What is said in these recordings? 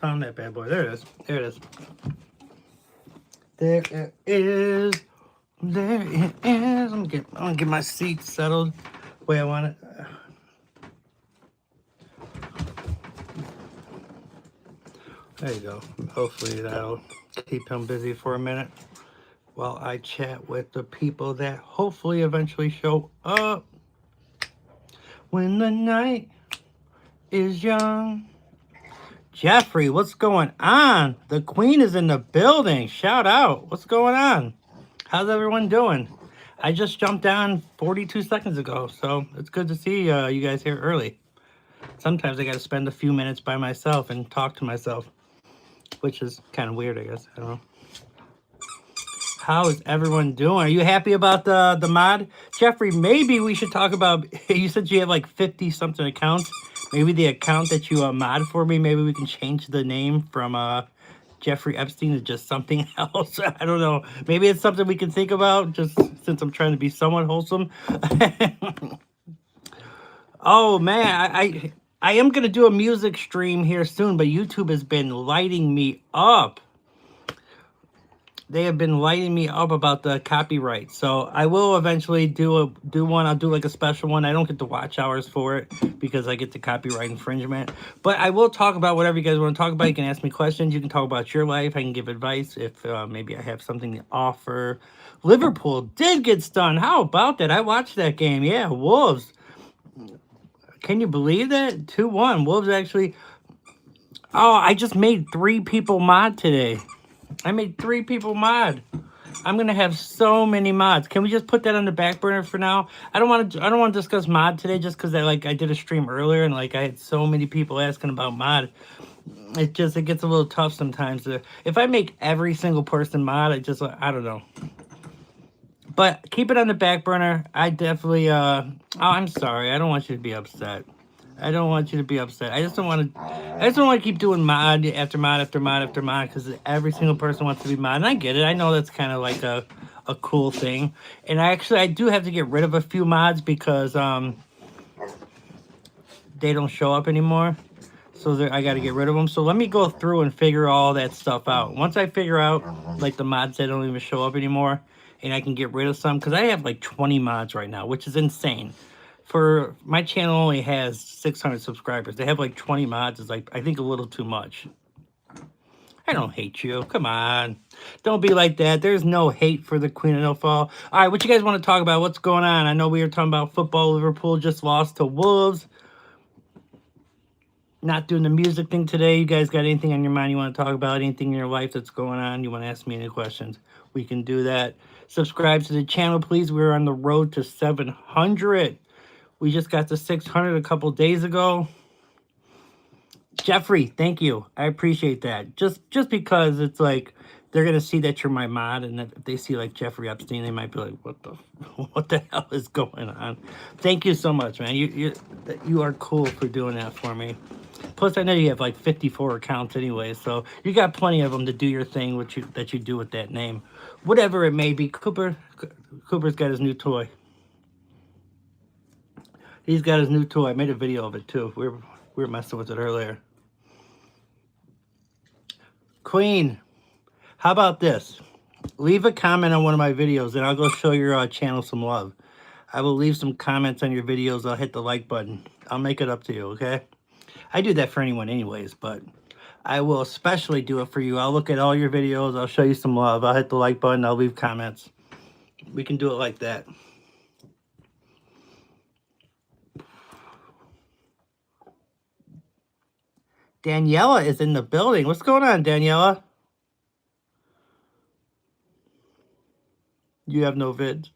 Found that bad boy. There it is. There it is. There it is. There it is. I'm gonna get my seat settled the way I want it. There you go. Hopefully that'll keep him busy for a minute while I chat with the people that hopefully eventually show up. When the night is young. Jeffrey, what's going on? The queen is in the building. Shout out. What's going on? How's everyone doing? I just jumped on 42 seconds ago, so it's good to see you guys here early. Sometimes I got to spend a few minutes by myself and talk to myself, which is kind of weird, I guess. I don't know. How is everyone doing? Are you happy about the mod? Jeffrey, maybe we should talk about, you said you have like 50 something accounts. Maybe the account that you mod for me, maybe we can change the name from Jeffrey Epstein to just something else. I don't know. Maybe it's something we can think about, just since I'm trying to be somewhat wholesome. Oh man, I am gonna do a music stream here soon, but YouTube has been lighting me up. They have been lighting me up about the copyright. So I will eventually do one. I'll do like a special one. I don't get the watch hours for it because I get the copyright infringement. But I will talk about whatever you guys want to talk about. You can ask me questions. You can talk about your life. I can give advice if maybe I have something to offer. Liverpool did get stunned. How about that? I watched that game. Yeah, Wolves. Can you believe that? 2-1. Wolves actually. Oh, I just made 3 people mod today. I made 3 people mod. I'm gonna have so many mods. Can we just put that on the back burner for now? I don't want to discuss mod today just because I did a stream earlier and like I had so many people asking about mod. It gets a little tough sometimes. If I make every single person mod, I don't know. But keep it on the back burner. I definitely oh, I'm sorry. I don't want you to be upset. I don't want you to be upset. I just don't want to keep doing mod after mod after mod after mod because every single person wants to be mod. And I get it. I know that's kind of like a cool thing. And I do have to get rid of a few mods because they don't show up anymore. So I got to get rid of them. So let me go through and figure all that stuff out. Once I figure out like the mods that don't even show up anymore and I can get rid of some because I have like 20 mods right now, which is insane. For my channel only has 600 subscribers. They have like 20 mods. It's like, I think a little too much. I don't hate you. Come on. Don't be like that. There's no hate for the Queen of No Fall. All right, what you guys want to talk about? What's going on? I know we were talking about football. Liverpool just lost to Wolves. Not doing the music thing today. You guys got anything on your mind you want to talk about? Anything in your life that's going on? You want to ask me any questions? We can do that. Subscribe to the channel, please. We're on the road to 700. We just got to 600 a couple days ago. Jeffrey, thank you. I appreciate that. Just because it's like they're gonna see that you're my mod, and if they see like Jeffrey Epstein, they might be like, "What the hell is going on?" Thank you so much, man. You are cool for doing that for me. Plus, I know you have like 54 accounts anyway, so you got plenty of them to do your thing, that you do with that name, whatever it may be. Cooper's got his new toy. He's got his new toy. I made a video of it too. We were messing with it earlier. Queen, how about this? Leave a comment on one of my videos and I'll go show your channel some love. I will leave some comments on your videos. I'll hit the like button. I'll make it up to you, okay? I do that for anyone anyways, but I will especially do it for you. I'll look at all your videos. I'll show you some love. I'll hit the like button. I'll leave comments. We can do it like that. Daniela is in the building. What's going on, Daniela? You have no vids.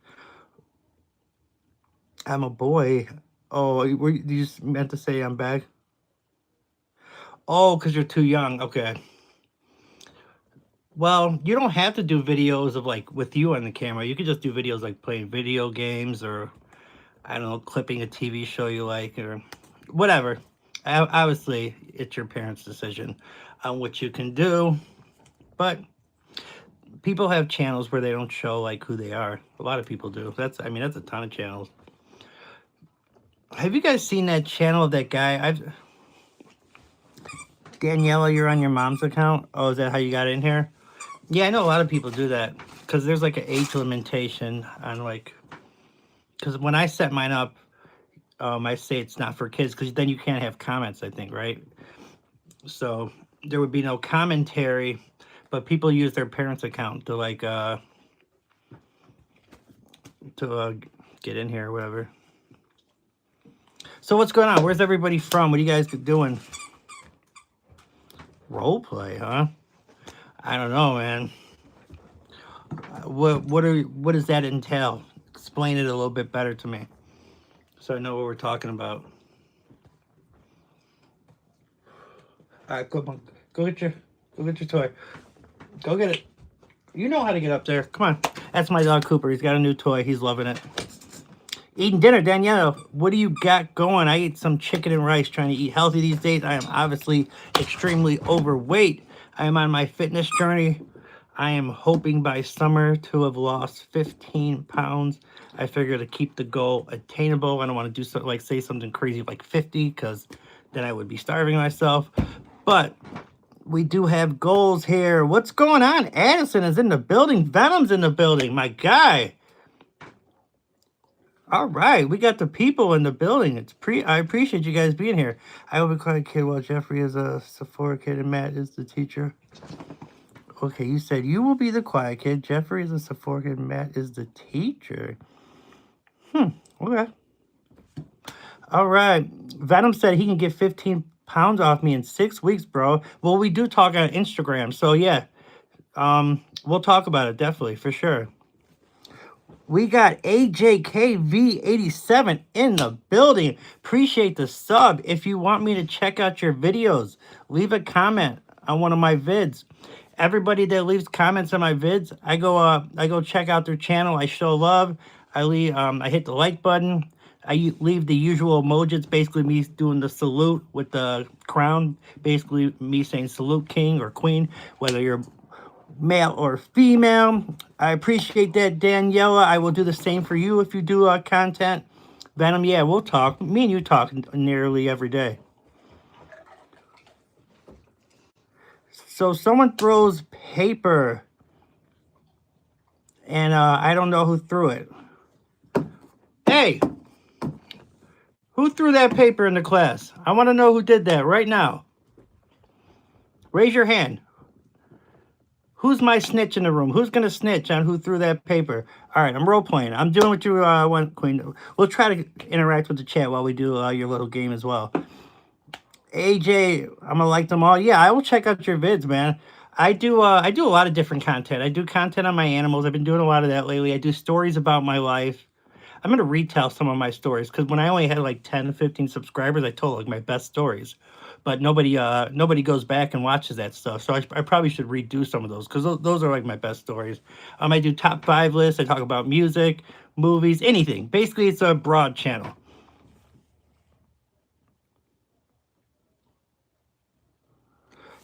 I'm a boy. Oh, you just meant to say I'm back? Oh, because you're too young. Okay. Well, you don't have to do videos of like with you on the camera. You could just do videos like playing video games or, I don't know, clipping a TV show you like or whatever. Obviously, it's your parents' decision on what you can do. But people have channels where they don't show like who they are. A lot of people do. That's a ton of channels. Have you guys seen that channel of that guy? Daniela, you're on your mom's account? Oh, is that how you got in here? Yeah, I know a lot of people do that because there's like an age limitation on like, because when I set mine up, I say it's not for kids because then you can't have comments, I think, right? So there would be no commentary, but people use their parents' account to like, to get in here or whatever. So what's going on? Where's everybody from? What are you guys doing? Role play, huh? I don't know, man. What does that entail? Explain it a little bit better to me, so I know what we're talking about. All right, come on, go get your toy. Go get it. You know how to get up there. Come on. That's my dog Cooper. He's got a new toy. He's loving it. Eating dinner, Danielle. What do you got going? I ate some chicken and rice trying to eat healthy these days. I am obviously extremely overweight. I am on my fitness journey. I am hoping by summer to have lost 15 pounds. I figure to keep the goal attainable. I don't want to do something like say something crazy like 50 because then I would be starving myself. But we do have goals here. What's going on? Addison is in the building. Venom's in the building. My guy. All right, we got the people in the building. I appreciate you guys being here. I will be quiet kid while Jeffrey is a Sephora kid and Matt is the teacher. Okay, you said you will be the quiet kid. Jeffrey is a Sephora kid and Matt is the teacher. Okay. All right. Venom said he can get 15 pounds off me in 6 weeks, bro. Well, we do talk on Instagram, so yeah. We'll talk about it, definitely, for sure. We got AJKV87 in the building. Appreciate the sub. If you want me to check out your videos, leave a comment on one of my vids. Everybody that leaves comments on my vids, I go check out their channel. I show love. I hit the like button. I leave the usual emoji. It's basically me doing the salute with the crown. Basically me saying salute king or queen, whether you're male or female. I appreciate that, Daniela. I will do the same for you if you do content. Venom, yeah, we'll talk. Me and you talk nearly every day. So someone throws paper, and I don't know who threw it. Hey, who threw that paper in the class? I want to know who did that right now. Raise your hand. Who's my snitch in the room? Who's going to snitch on who threw that paper? All right, I'm role-playing. I'm doing what you want, Queen. We'll try to interact with the chat while we do your little game as well. AJ, I'm going to like them all. Yeah, I will check out your vids, man. I do a lot of different content. I do content on my animals. I've been doing a lot of that lately. I do stories about my life. I'm going to retell some of my stories because when I only had like 10 to 15 subscribers, I told like my best stories. But nobody goes back and watches that stuff. So I probably should redo some of those because those are like my best stories. I do top 5 lists. I talk about music, movies, anything. Basically, it's a broad channel.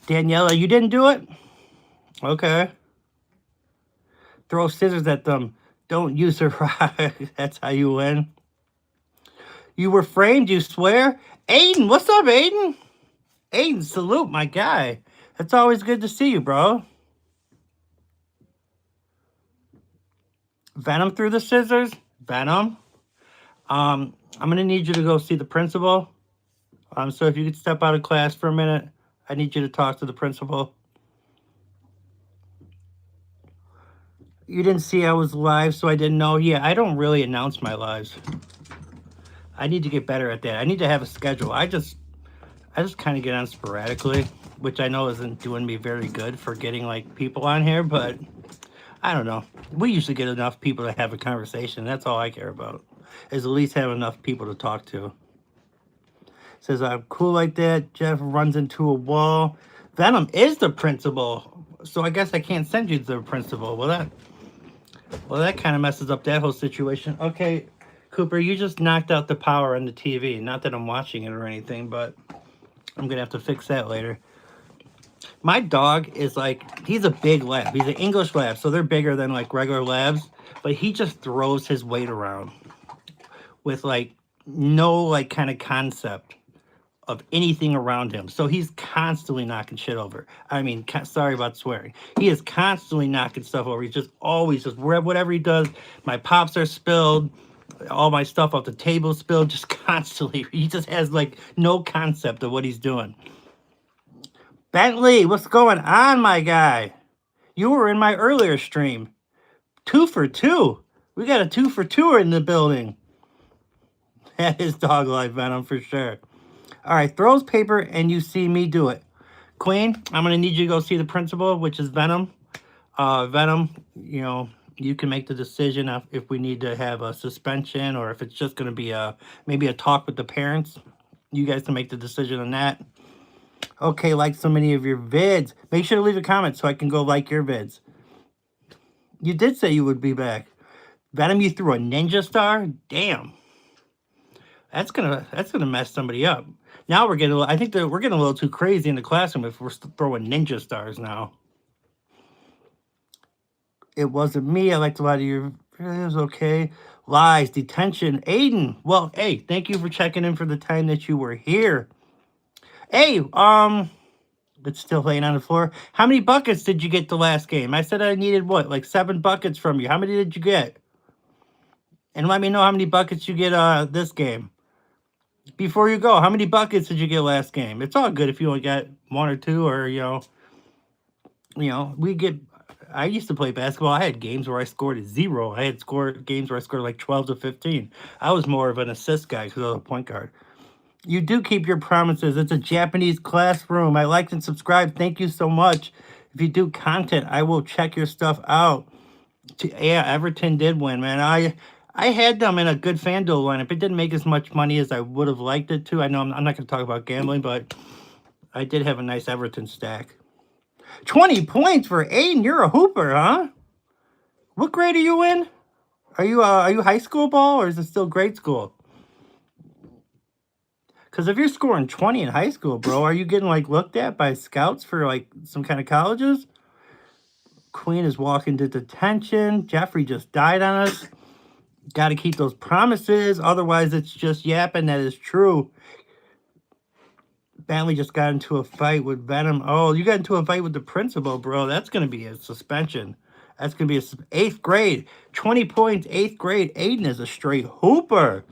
Daniela, you didn't do it? Okay. Throw scissors at them. Don't use a rock. That's how you win. You were framed, you swear? Aiden, what's up, Aiden? Aiden, salute, my guy. It's always good to see you, bro. Venom threw the scissors? Venom? I'm going to need you to go see the principal. So if you could step out of class for a minute, I need you to talk to the principal. You didn't see I was live, so I didn't know. Yeah, I don't really announce my lives. I need to get better at that. I need to have a schedule. I just kind of get on sporadically, which I know isn't doing me very good for getting like people on here, but I don't know. We usually get enough people to have a conversation. That's all I care about, is at least have enough people to talk to. Says, I'm cool like that. Jeff runs into a wall. Venom is the principal, so I guess I can't send you to the principal. Well, that kind of messes up that whole situation. Okay, Cooper, you just knocked out the power on the TV. Not that I'm watching it or anything, but I'm going to have to fix that later. My dog is like, he's a big lab. He's an English lab, so they're bigger than like regular labs, but he just throws his weight around with like no like kind of concept of anything around him. So he's constantly knocking shit over. I mean, sorry about swearing. He is constantly knocking stuff over. He's just always just whatever he does. My pops are spilled. All my stuff off the table spilled. Just constantly. He just has like no concept of what he's doing. Bentley, what's going on, my guy? You were in my earlier stream. 2 for 2. We got a 2 for 2 in the building. That is dog life, Venom, for sure. All right, throws paper and you see me do it. Queen, I'm going to need you to go see the principal, which is Venom. Venom, you know, you can make the decision if we need to have a suspension or if it's just going to be maybe a talk with the parents. You guys can make the decision on that. Okay, like so many of your vids. Make sure to leave a comment so I can go like your vids. You did say you would be back. Venom, you threw a ninja star? Damn. That's gonna mess somebody up. Now we're getting. I think that we're getting a little too crazy in the classroom if we're throwing ninja stars now. It wasn't me. I liked a lot of your. It was okay. Lies, detention, Aiden. Well, hey, thank you for checking in for the time that you were here. Hey, it's still laying on the floor. How many buckets did you get the last game? I said I needed what, like 7 buckets from you. How many did you get? And let me know how many buckets you get this game. Before you go, how many buckets did you get last game? It's all good if you only got 1 or 2, or we get. I used to play basketball. I had games where I scored a 0. I had games where I scored like 12 to 15. I was more of an assist guy because I was a point guard. You do keep your promises. It's a Japanese classroom. I liked and subscribed. Thank you so much. If you do content, I will check your stuff out. Yeah, Everton did win, man. I had them in a good FanDuel lineup. It didn't make as much money as I would have liked it to. I know I'm not going to talk about gambling, but I did have a nice Everton stack. 20 points for Aiden. You're a hooper, huh? What grade are you in? Are you high school ball or is it still grade school? Because if you're scoring 20 in high school, bro, are you getting like looked at by scouts for like some kind of colleges? Queen is walking to detention. Jeffrey just died on us. Got to keep those promises. Otherwise, it's just yapping. That is true. Bentley just got into a fight with Venom. Oh, you got into a fight with the principal, bro. That's going to be a suspension. That's going to be a 8th grade. 20 points, 8th grade. Aiden is a straight hooper.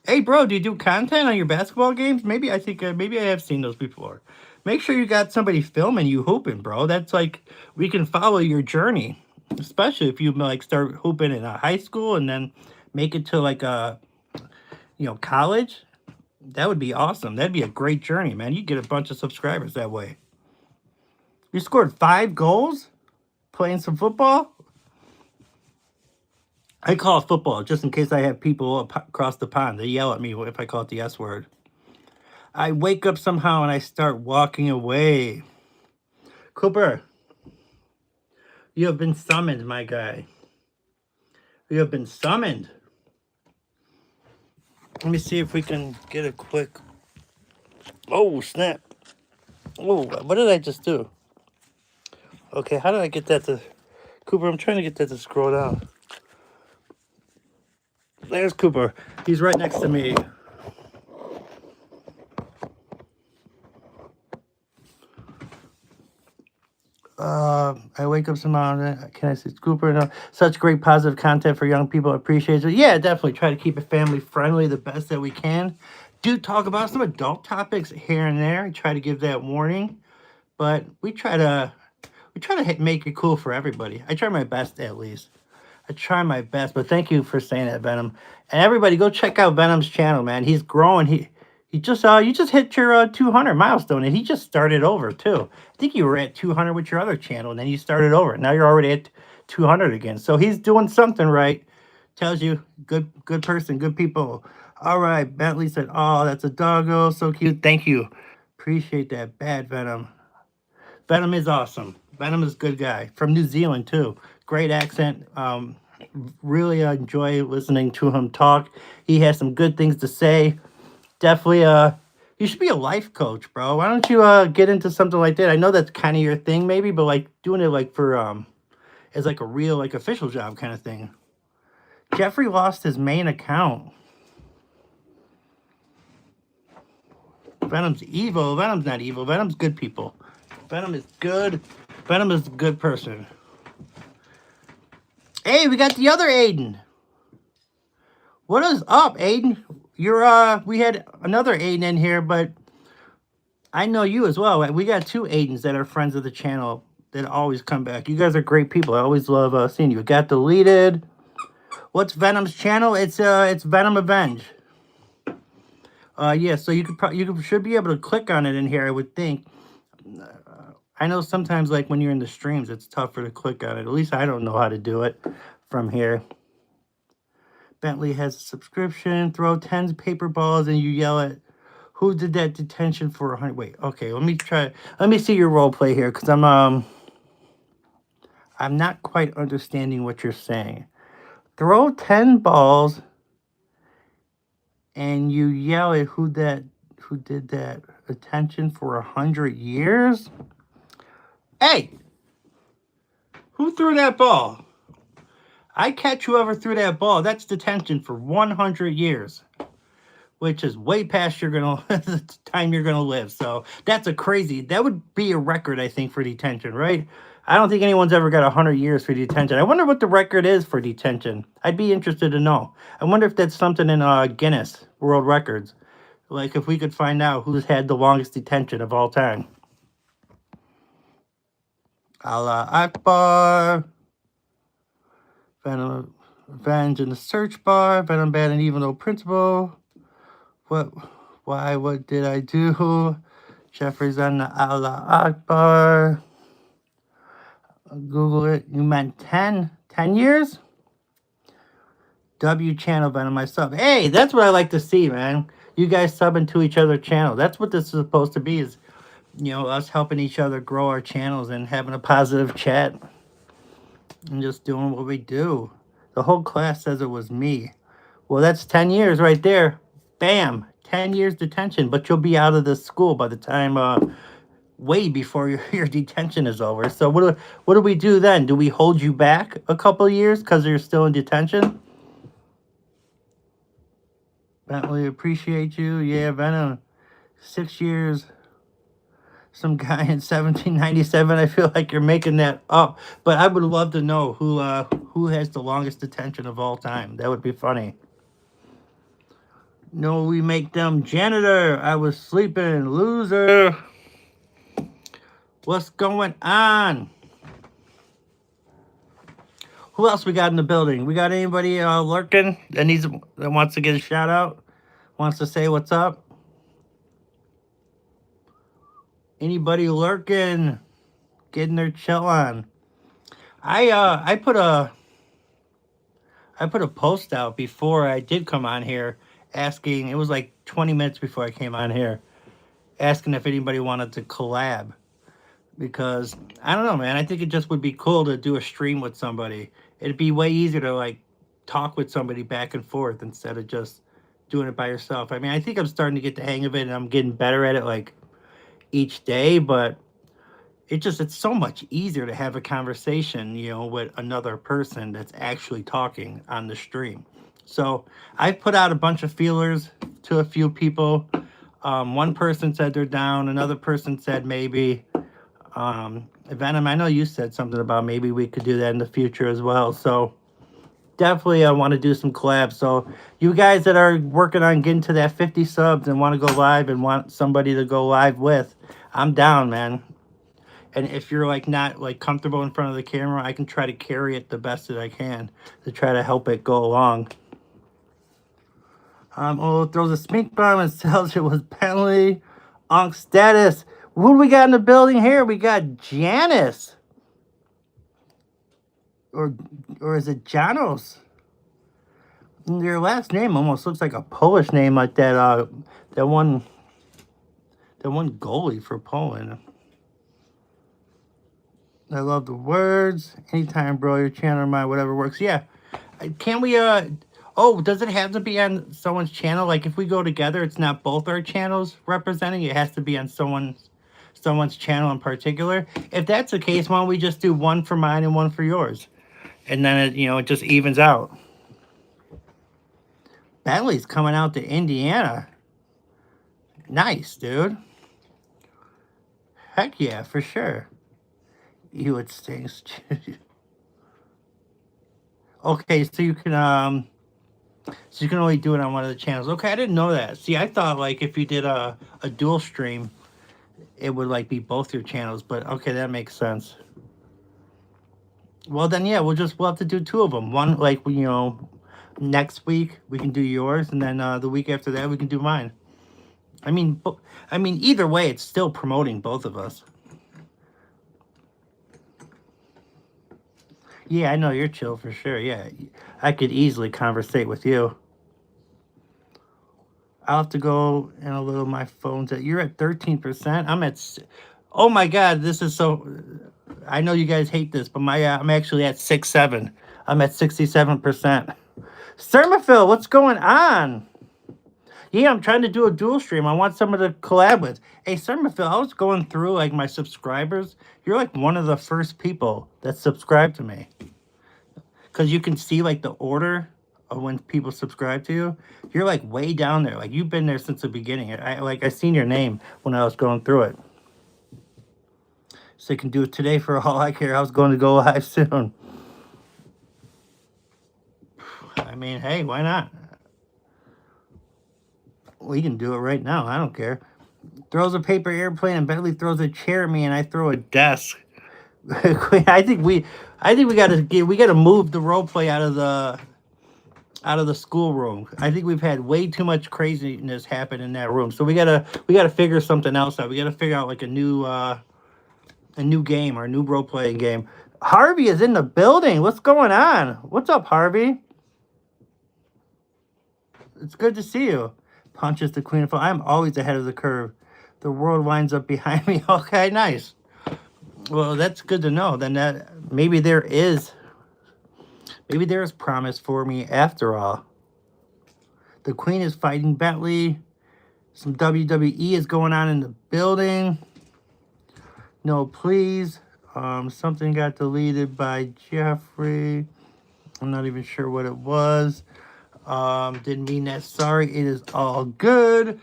Hey, bro, do you do content on your basketball games? Maybe I have seen those before. Make sure you got somebody filming you hooping, bro. That's like, we can follow your journey. Especially if you like start hooping in a high school and then make it to like a, college. That would be awesome. That'd be a great journey, man. You get a bunch of subscribers that way. You scored 5 goals playing some football? I call it football just in case I have people across the pond. They yell at me if I call it the S word. I wake up somehow and I start walking away. Cooper, you have been summoned, my guy. You have been summoned. Let me see if we can get a quick... Oh, snap. Oh, what did I just do? Okay, how did I get that to... Cooper, I'm trying to get that to scroll down. There's Cooper. He's right next to me. I wake up somehow. Can I say Cooper? No. Such great positive content for young people. Appreciate it. Yeah, definitely try to keep it family friendly the best that we can. Do talk about some adult topics here and there. Try to give that warning, but we try to make it cool for everybody. I try my best, at least. I try my best, but thank you for saying that, Venom. And everybody, go check out Venom's channel, man. He's growing. He just you just hit your 200 milestone, and he just started over too. I think you were at 200 with your other channel, and then you started over. Now you're already at 200 again. So he's doing something right. Tells you, good person, good people. All right, Bentley said, "Oh, that's a doggo, so cute. Thank you, appreciate that." Bad Venom. Venom is awesome. Venom is a good guy from New Zealand too. Great accent. Really enjoy listening to him talk. He has some good things to say. Definitely, you should be a life coach, bro. Why don't you get into something like that? I know that's kind of your thing, maybe, but like doing it like for as like a real like official job kind of thing. Jeffrey lost his main account. Venom's evil. Venom's not evil. Venom's good people. Venom is good. Venom is a good person. Hey, we got the other Aiden. What is up, Aiden? We had another Aiden in here, but I know you as well. We got two Aidens that are friends of the channel that always come back. You guys are great people. I always love seeing you. Got deleted. What's Venom's channel? It's Venom Avenge. Yeah, so you should be able to click on it in here, I would think. I know sometimes, like, when you're in the streams, it's tougher to click on it. At least I don't know how to do it from here. Bentley has a subscription. Throw 10 paper balls and you yell at who did that detention for 100. Wait, okay, let me see your role play here, because I'm not quite understanding what you're saying. Throw 10 balls and you yell at who did that detention for 100 years? Hey, who threw that ball? I catch whoever threw that ball. That's detention for 100 years, which is way past the time you're gonna live. So that would be a record, I think, for detention, right? I don't think anyone's ever got 100 years for detention. I wonder what the record is for detention. I'd be interested to know. I wonder if that's something in Guinness World Records. Like, if we could find out who's had the longest detention of all time. Allah Akbar. Venom Avenge in the search bar. Venom Bad and Evil No Principle. What did I do? Jeffrey's on the Allah Akbar. Google it. You meant 10 years? W channel Venom, my sub. Hey, that's what I like to see, man. You guys subbing to each other's channel. That's what this is supposed to be, is, us helping each other grow our channels and having a positive chat and just doing what we do. The whole class says it was me. Well, that's 10 years right there. Bam, 10 years detention, but you'll be out of this school by the time, way before your detention is over. So what do we do then? Do we hold you back a couple of years because you're still in detention? Bentley, appreciate you. Yeah, Venom, 6 years. Some guy in 1797. I feel like you're making that up, but I would love to know who has the longest detention of all time. That would be funny. No, we make them janitor. I was sleeping, loser. What's going on? Who else we got in the building? We got anybody lurking that wants to get a shout out? Wants to say what's up? Anybody lurking? Getting their chill on. I put a post out before I did come on here, asking, it was like 20 minutes before I came on here, asking if anybody wanted to collab. Because, I don't know, man, I think it just would be cool to do a stream with somebody. It'd be way easier to, like, talk with somebody back and forth instead of just doing it by yourself. I mean, I think I'm starting to get the hang of it, and I'm getting better at it, like, each day, but it's so much easier to have a conversation, with another person that's actually talking on the stream. So I put out a bunch of feelers to a few people. One person said they're down. Another person said maybe. Venom, I know you said something about maybe we could do that in the future as well. So definitely I want to do some collabs. So you guys that are working on getting to that 50 subs and want to go live and want somebody to go live with, I'm down, man. And if you're not comfortable in front of the camera, I can try to carry it the best that I can to try to help it go along. Throws a smink bomb and tells it was Bentley. Onk status. Who do we got in the building here? We got Janice. Or is it Janos? Their last name almost looks like a Polish name, like that one goalie for Poland. I love the words. Anytime, bro, your channel or mine, whatever works. Yeah. Can we, does it have to be on someone's channel? Like, if we go together, it's not both our channels representing. It has to be on someone's channel in particular. If that's the case, why don't we just do one for mine and one for yours? And then, it just evens out. Bentley's coming out to Indiana. Nice, dude. Heck yeah, for sure. You would stings. Okay, so you can only do it on one of the channels. Okay, I didn't know that. See, I thought like if you did a dual stream, it would like be both your channels. But okay, that makes sense. Well then, yeah, we'll have to do two of them. One like next week we can do yours, and then the week after that we can do mine. I mean, either way, it's still promoting both of us. Yeah, I know you're chill for sure. Yeah, I could easily conversate with you. I'll have to go in a little. My phone's at. You're at 13%. I'm at. Oh my God, this is so. I know you guys hate this, but I'm actually at 6.7. I'm at 67%. Sermaphil, what's going on? Yeah, I'm trying to do a dual stream. I want someone to collab with. Hey, Sermaphil, I was going through like my subscribers. You're like one of the first people that subscribed to me. Because you can see like the order of when people subscribe to you. You're like way down there. Like you've been there since the beginning. I seen your name when I was going through it. So you can do it today for all I care. I was going to go live soon. I mean, hey, why not? We can do it right now. I don't care. Throws a paper airplane and Bentley throws a chair at me and I throw a desk. I think we gotta move the role play out of the schoolroom. I think we've had way too much craziness happen in that room. So we gotta figure something else out. We gotta figure out like a new game or a new role playing game. Harvey is in the building. What's going on? What's up, Harvey? It's good to see you. Punches the queen of football. I'm always ahead of the curve. The world winds up behind me. Okay, nice. Well, that's good to know. Then that maybe there is promise for me after all. The queen is fighting Bentley. Some WWE is going on in the building. No, please. Something got deleted by Jeffrey. I'm not even sure what it was. Didn't mean that. Sorry. It is all good.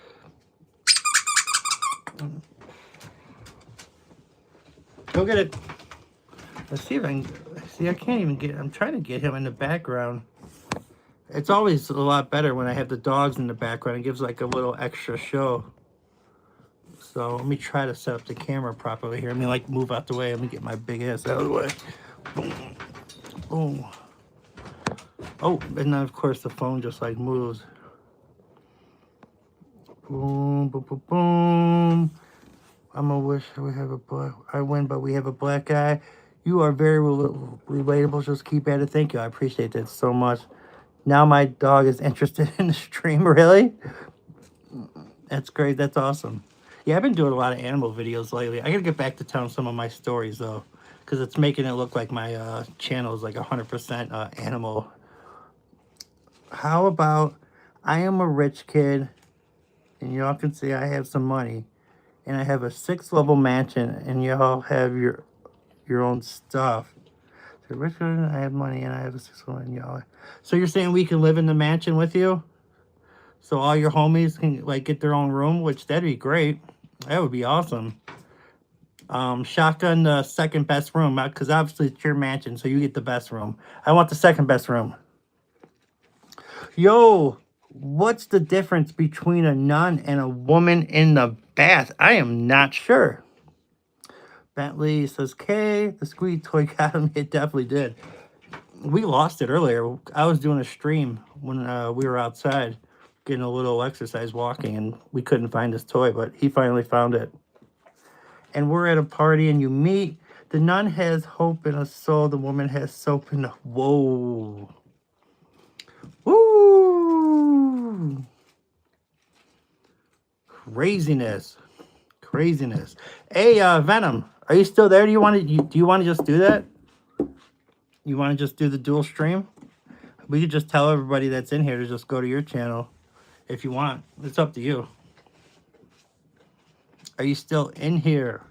Go get it. Let's see if I can. See, I can't even get. I'm trying to get him in the background. It's always a lot better when I have the dogs in the background. It gives like a little extra show. So let me try to set up the camera properly here. Let me like move out the way. Let me get my big ass out of the way. Boom. Boom. Oh, and then of course the phone just like moves. Boom, boom, boom, boom. I'm gonna wish we have a black. I win, but we have a black guy. You are very relatable. Just keep at it. Thank you. I appreciate that so much. Now my dog is interested in the stream. Really? That's great. That's awesome. Yeah, I've been doing a lot of animal videos lately. I gotta get back to telling some of my stories though, because it's making it look like my channel is like 100% animal. How about I am a rich kid, and y'all can see I have some money, and I have a 6-level mansion, and y'all have your own stuff. So rich kid, I have money, and I have a 6-level, and y'all. So you're saying we can live in the mansion with you? So all your homies can like get their own room, which that'd be great. That would be awesome. Shotgun the second best room, because obviously it's your mansion, so you get the best room. I want the second best room. Yo, what's the difference between a nun and a woman in the bath? I am not sure. Bentley says, K, the squeak toy got him. It definitely did. We lost it earlier. I was doing a stream when we were outside getting a little exercise walking, and we couldn't find his toy, but he finally found it. And we're at a party, and you meet. The nun has hope in a soul. The woman has soap in a... Whoa. Woo! Craziness. Craziness. Hey, Venom, are you still there? Do you want to just do that? You want to just do the dual stream? We could just tell everybody that's in here to just go to your channel if you want. It's up to you. Are you still in here?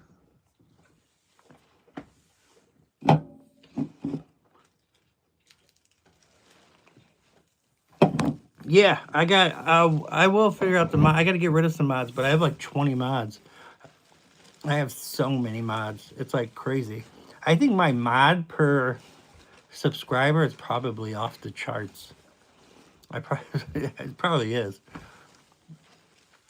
Yeah, I will figure out the mod. I got to get rid of some mods, but I have like 20 mods. I have so many mods. It's like crazy. I think my mod per subscriber is probably off the charts. I probably it probably is.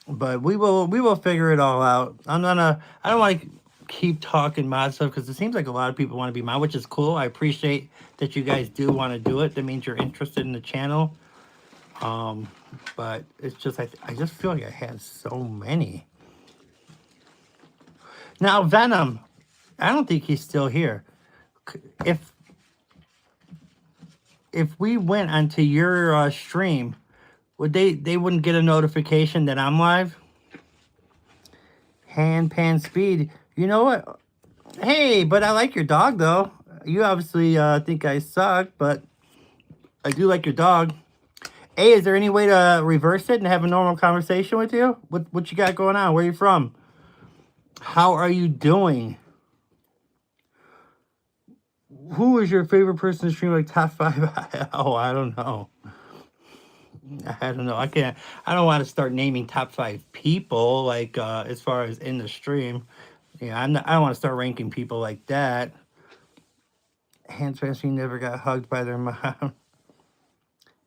But we will figure it all out. I don't want to keep talking mod stuff because it seems like a lot of people want to be mod, which is cool. I appreciate that you guys do want to do it. That means you're interested in the channel. Um, but it's just I just feel like I have so many. Now Venom, I don't think he's still here. If we went onto your stream, would they wouldn't get a notification that I'm live? Hand pan speed. You know what? Hey, but I like your dog though. You obviously think I suck, but I do like your dog. Hey, is there any way to reverse it and have a normal conversation with you? What you got going on? Where are you from? How are you doing? Who is your favorite person to stream, like top 5? Oh, I don't know. I don't know. I don't want to start naming top 5 people like as far as in the stream. Yeah, I don't want to start ranking people like that. Hands fast, never got hugged by their mom.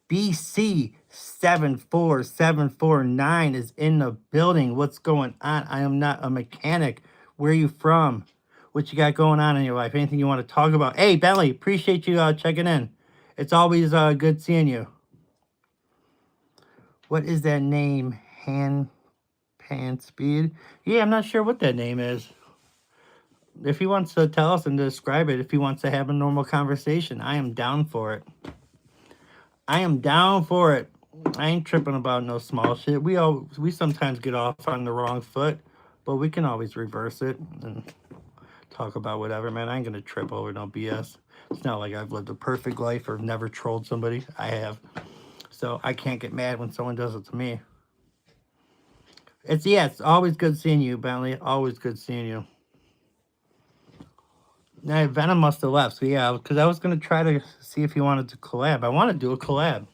BC 74749 is in the building. What's going on? I am not a mechanic. Where are you from? What you got going on in your life? Anything you want to talk about? Hey, Belly, appreciate you checking in. It's always good seeing you. What is that name? Hand pan speed? Yeah, I'm not sure what that name is. If he wants to tell us and describe it, if he wants to have a normal conversation, I am down for it. I am down for it. I ain't tripping about no small shit. We sometimes get off on the wrong foot, but we can always reverse it and talk about whatever, man. I ain't gonna trip over no BS. It's not like I've lived a perfect life or never trolled somebody. I have. So I can't get mad when someone does it to me. It's always good seeing you, Bentley. Always good seeing you. Now, Venom must have left. So yeah, because I was gonna try to see if he wanted to collab. I want to do a collab.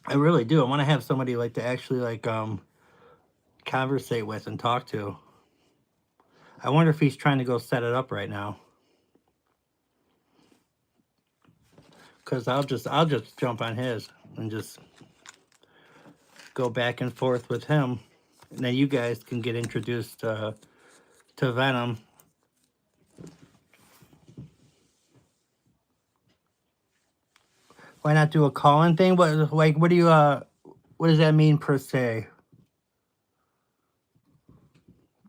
I really do. I want to have somebody like to actually like conversate with and talk to. I wonder if he's trying to go set it up right now. Cause I'll just jump on his and just go back and forth with him. And then you guys can get introduced to Venom. Why not do a call-in thing? What do you what does that mean per se?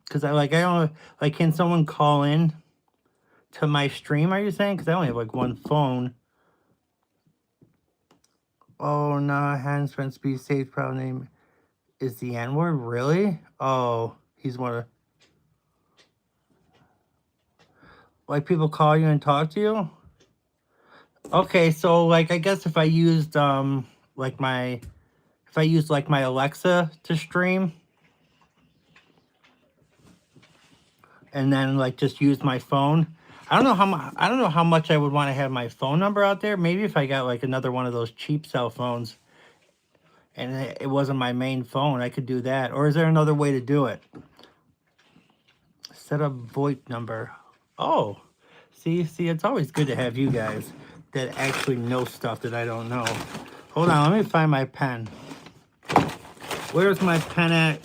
Because I don't like, can someone call in to my stream? Are you saying? Because I only have like one phone. Oh no, hands friends be safe. Proud name is the N word. Really? Oh, he's one of. Like people call you and talk to you. Okay, so like I guess if I used like my Alexa to stream, and then like just use my phone. I don't know how much I would want to have my phone number out there. Maybe if I got like another one of those cheap cell phones, and it wasn't my main phone, I could do that. Or is there another way to do it? Set up VoIP number. Oh, see, it's always good to have you guys that actually know stuff that I don't know. Hold on, let me find my pen. Where's my pen at?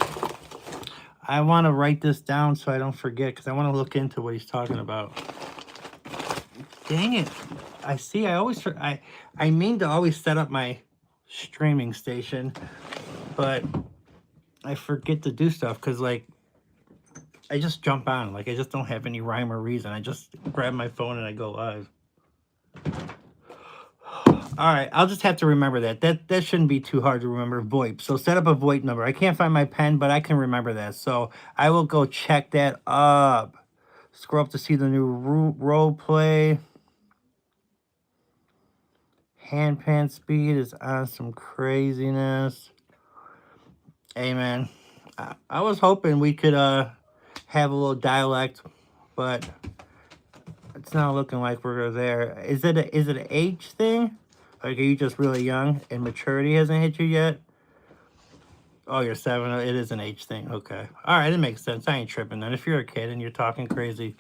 I want to write this down so I don't forget because I want to look into what he's talking about. Dang it. I see, I mean to always set up my streaming station, but I forget to do stuff because like I just jump on. Like I just don't have any rhyme or reason. I just grab my phone and I go live. All right, I'll just have to remember that. That shouldn't be too hard to remember. VoIP. So set up a VoIP number. I can't find my pen, but I can remember that. So I will go check that up. Scroll up to see the new role play. Hand pan speed is on some craziness. Hey man, I was hoping we could have a little dialect, but it's not looking like we're there. Is it an age thing? Like, are you just really young and maturity hasn't hit you yet? Oh, you're 7. It is an age thing. Okay. All right, it makes sense. I ain't tripping then. If you're a kid and you're talking crazy.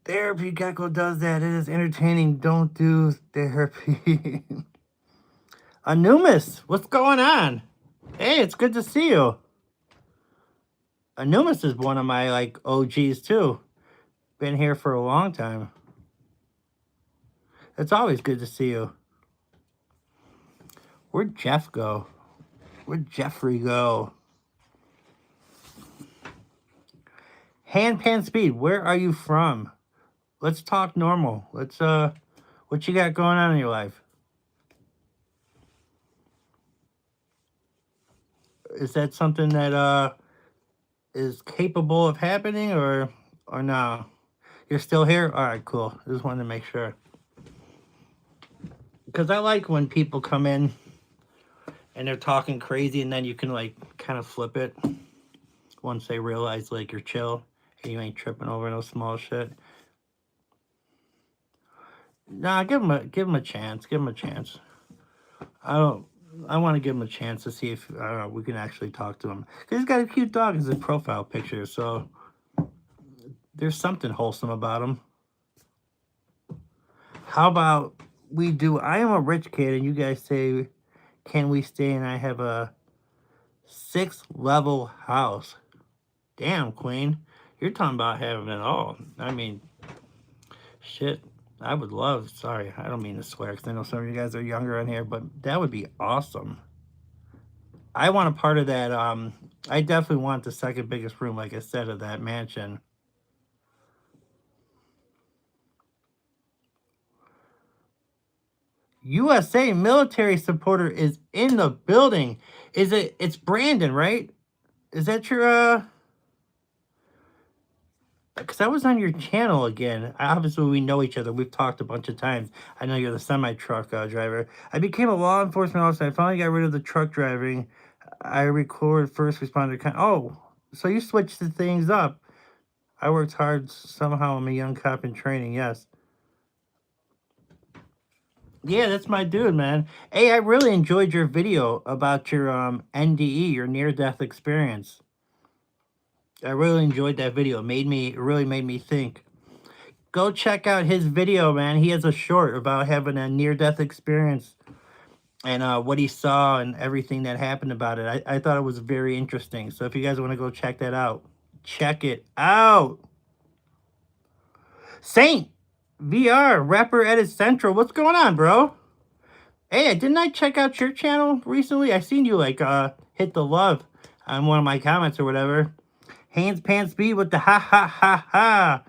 Therapy Gecko does that. It is entertaining. Don't do therapy. Anumis, what's going on? Hey, it's good to see you. Anumis is one of my like OGs too. Been here for a long time. It's always good to see you. Where'd Jeff go? Where'd Jeffrey go? Handpan Speed, where are you from? Let's talk normal. Let's what you got going on in your life? Is that something that is capable of happening or no? You're still here? All right, cool. Just wanted to make sure. Because I like when people come in and they're talking crazy and then you can like kind of flip it once they realize like you're chill and you ain't tripping over no small shit. Nah, give him a chance. Give him a chance. I want to give him a chance to see if we can actually talk to him. Cause he's got a cute dog as his profile picture, so there's something wholesome about him. How about we do? I am a rich kid, and you guys say, "Can we stay?" And I have a 6-level house. Damn, Queen, you're talking about having it all. I mean, shit. I would love, sorry, I don't mean to swear because I know some of you guys are younger in here, but that would be awesome. I want a part of that. I definitely want the second biggest room, like I said, of that mansion. USA military supporter is in the building. It's Brandon, right? Is that your, because I was on your channel again. Obviously, we know each other. We've talked a bunch of times. I know you're the semi-truck driver. I became a law enforcement officer. I finally got rid of the truck driving. I record first responder. Oh, so you switched the things up. I worked hard. Somehow I'm a young cop in training. Yes. Yeah, that's my dude, man. Hey, I really enjoyed your video about your NDE, your near-death experience. I really enjoyed that video. It really made me think. Go check out his video, man. He has a short about having a near-death experience and what he saw and everything that happened about it. I thought it was very interesting. So if you guys want to go check that out, check it out. Saint VR, rapper Edit Central. What's going on, bro? Hey, didn't I check out your channel recently? I seen you like hit the love on one of my comments or whatever. Hands Pants Speed with the ha ha ha ha.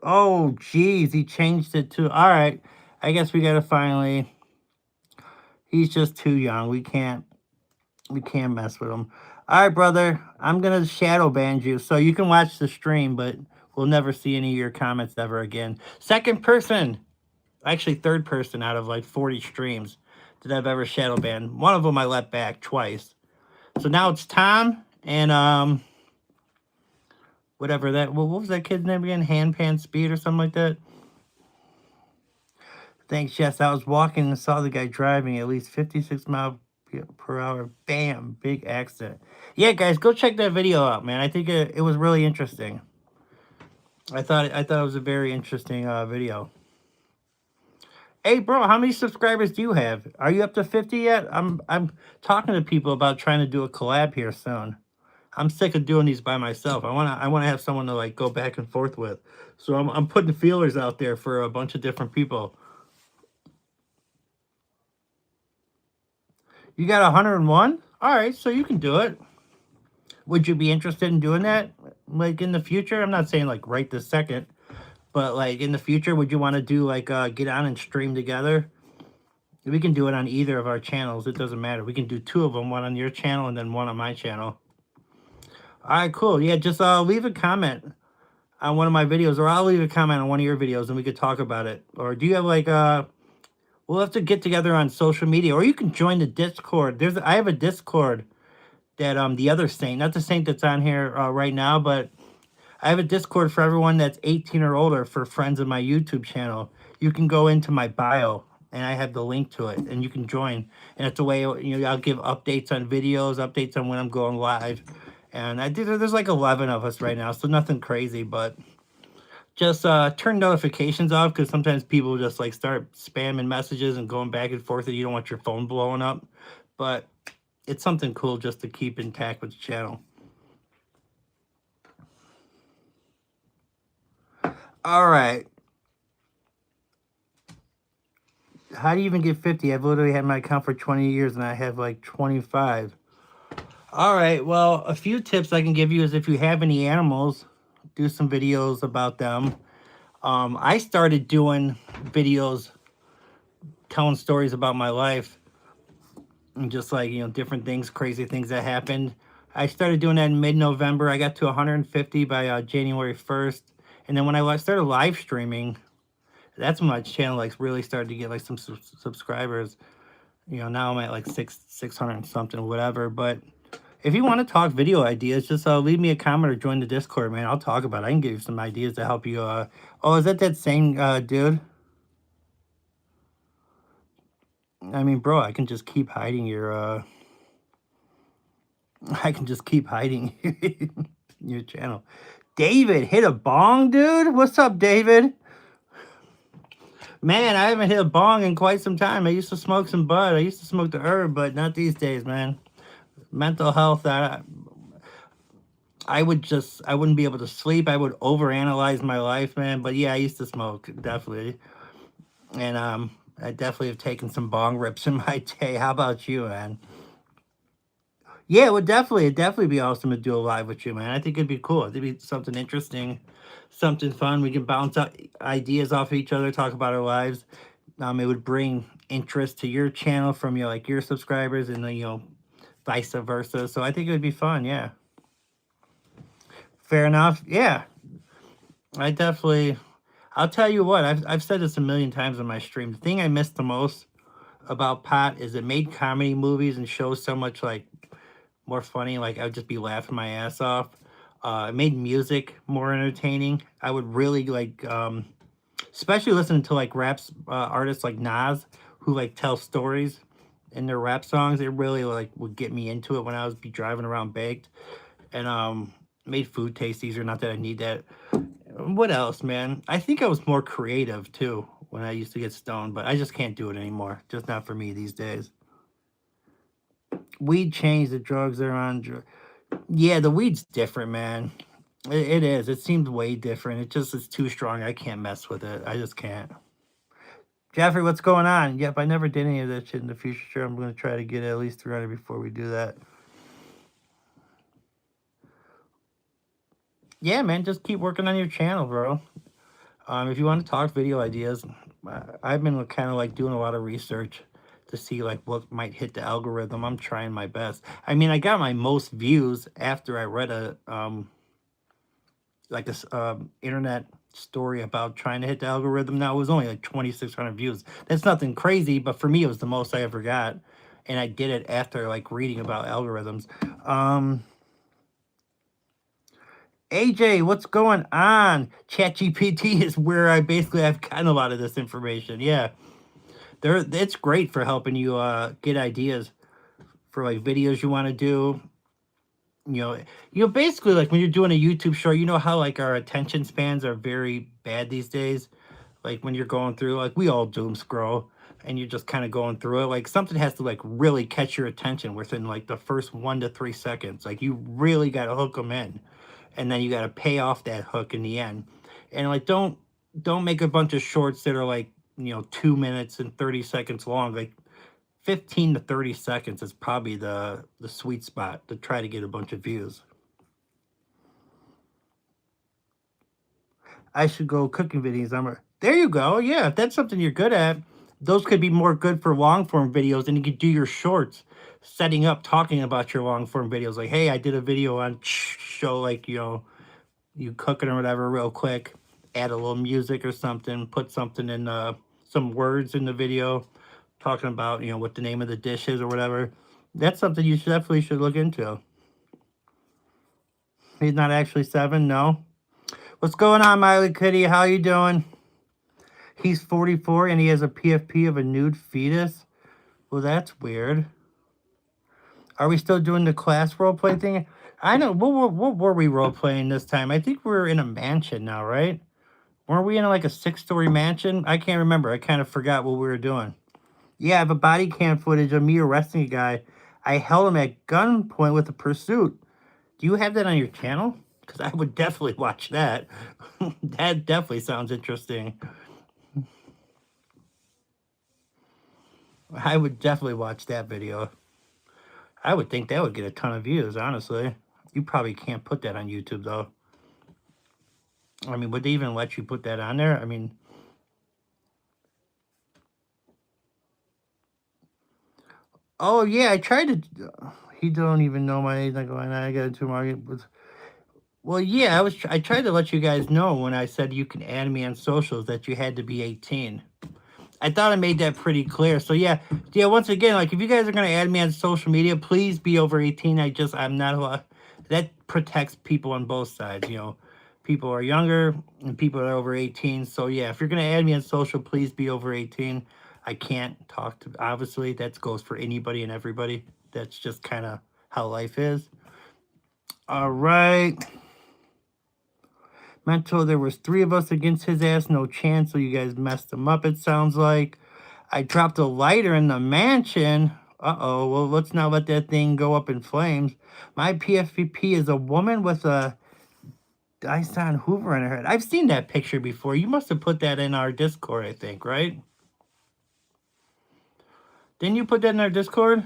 Oh, geez, he changed it to... All right, I guess we gotta finally... He's just too young. We can't mess with him. All right, brother, I'm gonna shadow ban you, so you can watch the stream, but we'll never see any of your comments ever again. Second person, actually third person out of like 40 streams that I've ever shadow banned. One of them I let back twice. So now it's Tom and whatever that, what was that kid's name again? Handpan Speed or something like that? Thanks, yes. I was walking and saw the guy driving at least 56 miles per hour. Bam, big accident. Yeah, guys, go check that video out, man. I think it was really interesting. I thought it was a very interesting video. Hey, bro, how many subscribers do you have? Are you up to 50 yet? I'm talking to people about trying to do a collab here soon. I'm sick of doing these by myself. I wanna have someone to like go back and forth with. So I'm putting feelers out there for a bunch of different people. You got 101? All right, so you can do it. Would you be interested in doing that like in the future? I'm not saying like right this second, but like in the future, would you want to do like get on and stream together? We can do it on either of our channels. It doesn't matter. We can do 2 of them, one on your channel and then one on my channel. All right, cool. Yeah, just leave a comment on one of my videos, or I'll leave a comment on one of your videos and we could talk about it. Or do you have like we'll have to get together on social media, or you can join the Discord. I have a Discord that the other saint, not the saint that's on here right now, but I have a Discord for everyone that's 18 or older for friends of my YouTube channel. You can go into my bio and I have the link to it and you can join. And it's a way, I'll give updates on videos, updates on when I'm going live. And there's like 11 of us right now, so nothing crazy, but just turn notifications off because sometimes people just like start spamming messages and going back and forth and you don't want your phone blowing up. But it's something cool just to keep intact with the channel. All right. How do you even get 50? I've literally had my account for 20 years and I have like 25. All right. Well, a few tips I can give you is if you have any animals, do some videos about them. I started doing videos telling stories about my life and just like, different things, crazy things that happened. I started doing that in mid-November. I got to 150 by January 1st. And then when I started live streaming, that's when my channel like really started to get like some subscribers. Now I'm at like 600 and something, whatever. But if you want to talk video ideas, just leave me a comment or join the Discord, man. I'll talk about it. I can give you some ideas to help you. Oh, is that same dude? I mean, bro, I can just keep hiding your, I can just keep hiding your channel. David, hit a bong, dude? What's up, David? Man, I haven't hit a bong in quite some time. I used to smoke some bud. I used to smoke the herb, but not these days, man. Mental health, I wouldn't be able to sleep. I would overanalyze my life, man. But yeah, I used to smoke, definitely. And I definitely have taken some bong rips in my day. How about you, man? Yeah, it'd definitely be awesome to do a live with you, man. I think it'd be cool. It'd be something interesting, something fun. We can bounce out ideas off each other, talk about our lives. It would bring interest to your channel from your subscribers, and then vice versa. So I think it would be fun. Yeah. Fair enough. Yeah. I definitely. I'll tell you what. I've said this a million times on my stream. The thing I miss the most about Pot is it made comedy movies and shows so much like more funny. Like I would just be laughing my ass off. It made music more entertaining. I would really like, especially listening to like raps artists like Nas who like tell stories in their rap songs. It really like would get me into it when I was be driving around baked, and made food taste easier. Not that I need that. What else, man? I think I was more creative too when I used to get stoned, but I just can't do it anymore. Just not for me these days. Weed changed the drugs they're on. Yeah, the weed's different, man. It is. It seems way different. It just is too strong. I can't mess with it. I just can't. Jeffrey, what's going on? Yep, I never did any of that shit in the future. Sure, I'm going to try to get at least 300 before we do that. Yeah, man, just keep working on your channel, bro. If you want to talk video ideas, I've been kind of like doing a lot of research to see like what might hit the algorithm. I'm trying my best. I mean, I got my most views after I read a like this internet story about trying to hit the algorithm. Now it was only like 2,600 views. That's nothing crazy, but for me it was the most I ever got, and I did it after like reading about algorithms. AJ, what's going on? ChatGPT is where I basically have gotten a lot of this information. Yeah, it's great for helping you get ideas for like videos you want to do. Basically like when you're doing a YouTube show, how like our attention spans are very bad these days. Like when you're going through, like we all doom scroll, and you're just kind of going through it. Like something has to like really catch your attention within like the first 1 to 3 seconds. Like you really got to hook them in, and then you got to pay off that hook in the end. And like don't make a bunch of shorts that are like 2 minutes and 30 seconds long. Like 15 to 30 seconds is probably the sweet spot to try to get a bunch of views. I should go cooking videos. There you go. Yeah, if that's something you're good at, those could be more good for long form videos. And you could do your shorts, setting up, talking about your long form videos. Like, hey, I did a video on show like you cooking or whatever real quick. Add a little music or something. Put something in some words in the video, talking about what the name of the dish is or whatever. That's something you definitely should look into. He's not actually 7, no. What's going on, Miley Kitty? How you doing? He's 44 and he has a PFP of a nude fetus. Well, that's weird. Are we still doing the class roleplay thing? I know. What were we role playing this time? I think we're in a mansion now, right? Weren't we in like a 6-story mansion? I can't remember. I kind of forgot what we were doing. Yeah, I have a body cam footage of me arresting a guy. I held him at gunpoint with a pursuit. Do you have that on your channel? Because I would definitely watch that. That definitely sounds interesting. I would definitely watch that video. I would think that would get a ton of views, honestly. You probably can't put that on YouTube, though. I mean, would they even let you put that on there? I mean, oh, yeah, I tried to... He don't even know my age. Not going. I got into market. Well, yeah, I tried to let you guys know when I said you can add me on socials that you had to be 18. I thought I made that pretty clear. So yeah, once again, like if you guys are gonna add me on social media, please be over 18. I'm not allowed. That protects people on both sides. People are younger and people are over 18. So yeah, if you're gonna add me on social, please be over 18. I can't talk to, obviously that goes for anybody and everybody. That's just kind of how life is. All right. Mental, there was 3 of us against his ass, no chance, so you guys messed him up, it sounds like. I dropped a lighter in the mansion. Uh-oh, well, let's not let that thing go up in flames. My PFP is a woman with a Dyson Hoover in her head. I've seen that picture before. You must have put that in our Discord, I think, right? Didn't you put that in our Discord?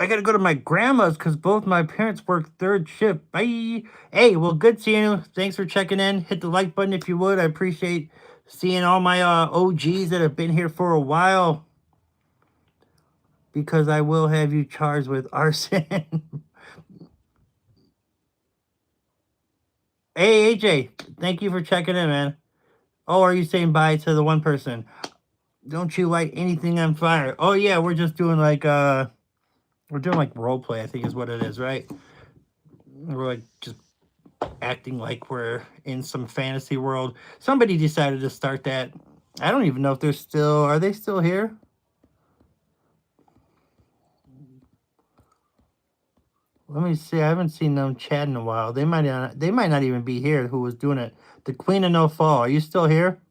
I gotta go to my grandma's because both my parents work 3rd shift. Bye. Hey, well, good seeing you. Thanks for checking in. Hit the like button if you would. I appreciate seeing all my OGs that have been here for a while. Because I will have you charged with arson. Hey, AJ, thank you for checking in, man. Oh, are you saying bye to the one person? Don't you light anything on fire? Oh, yeah, we're just doing like, we're doing like role play, I think is what it is, right? We're like just acting like we're in some fantasy world. Somebody decided to start that. I don't even know if are they still here? Let me see. I haven't seen them chat in a while. They might not even be here who was doing it. The Queen of No Fall. Are you still here?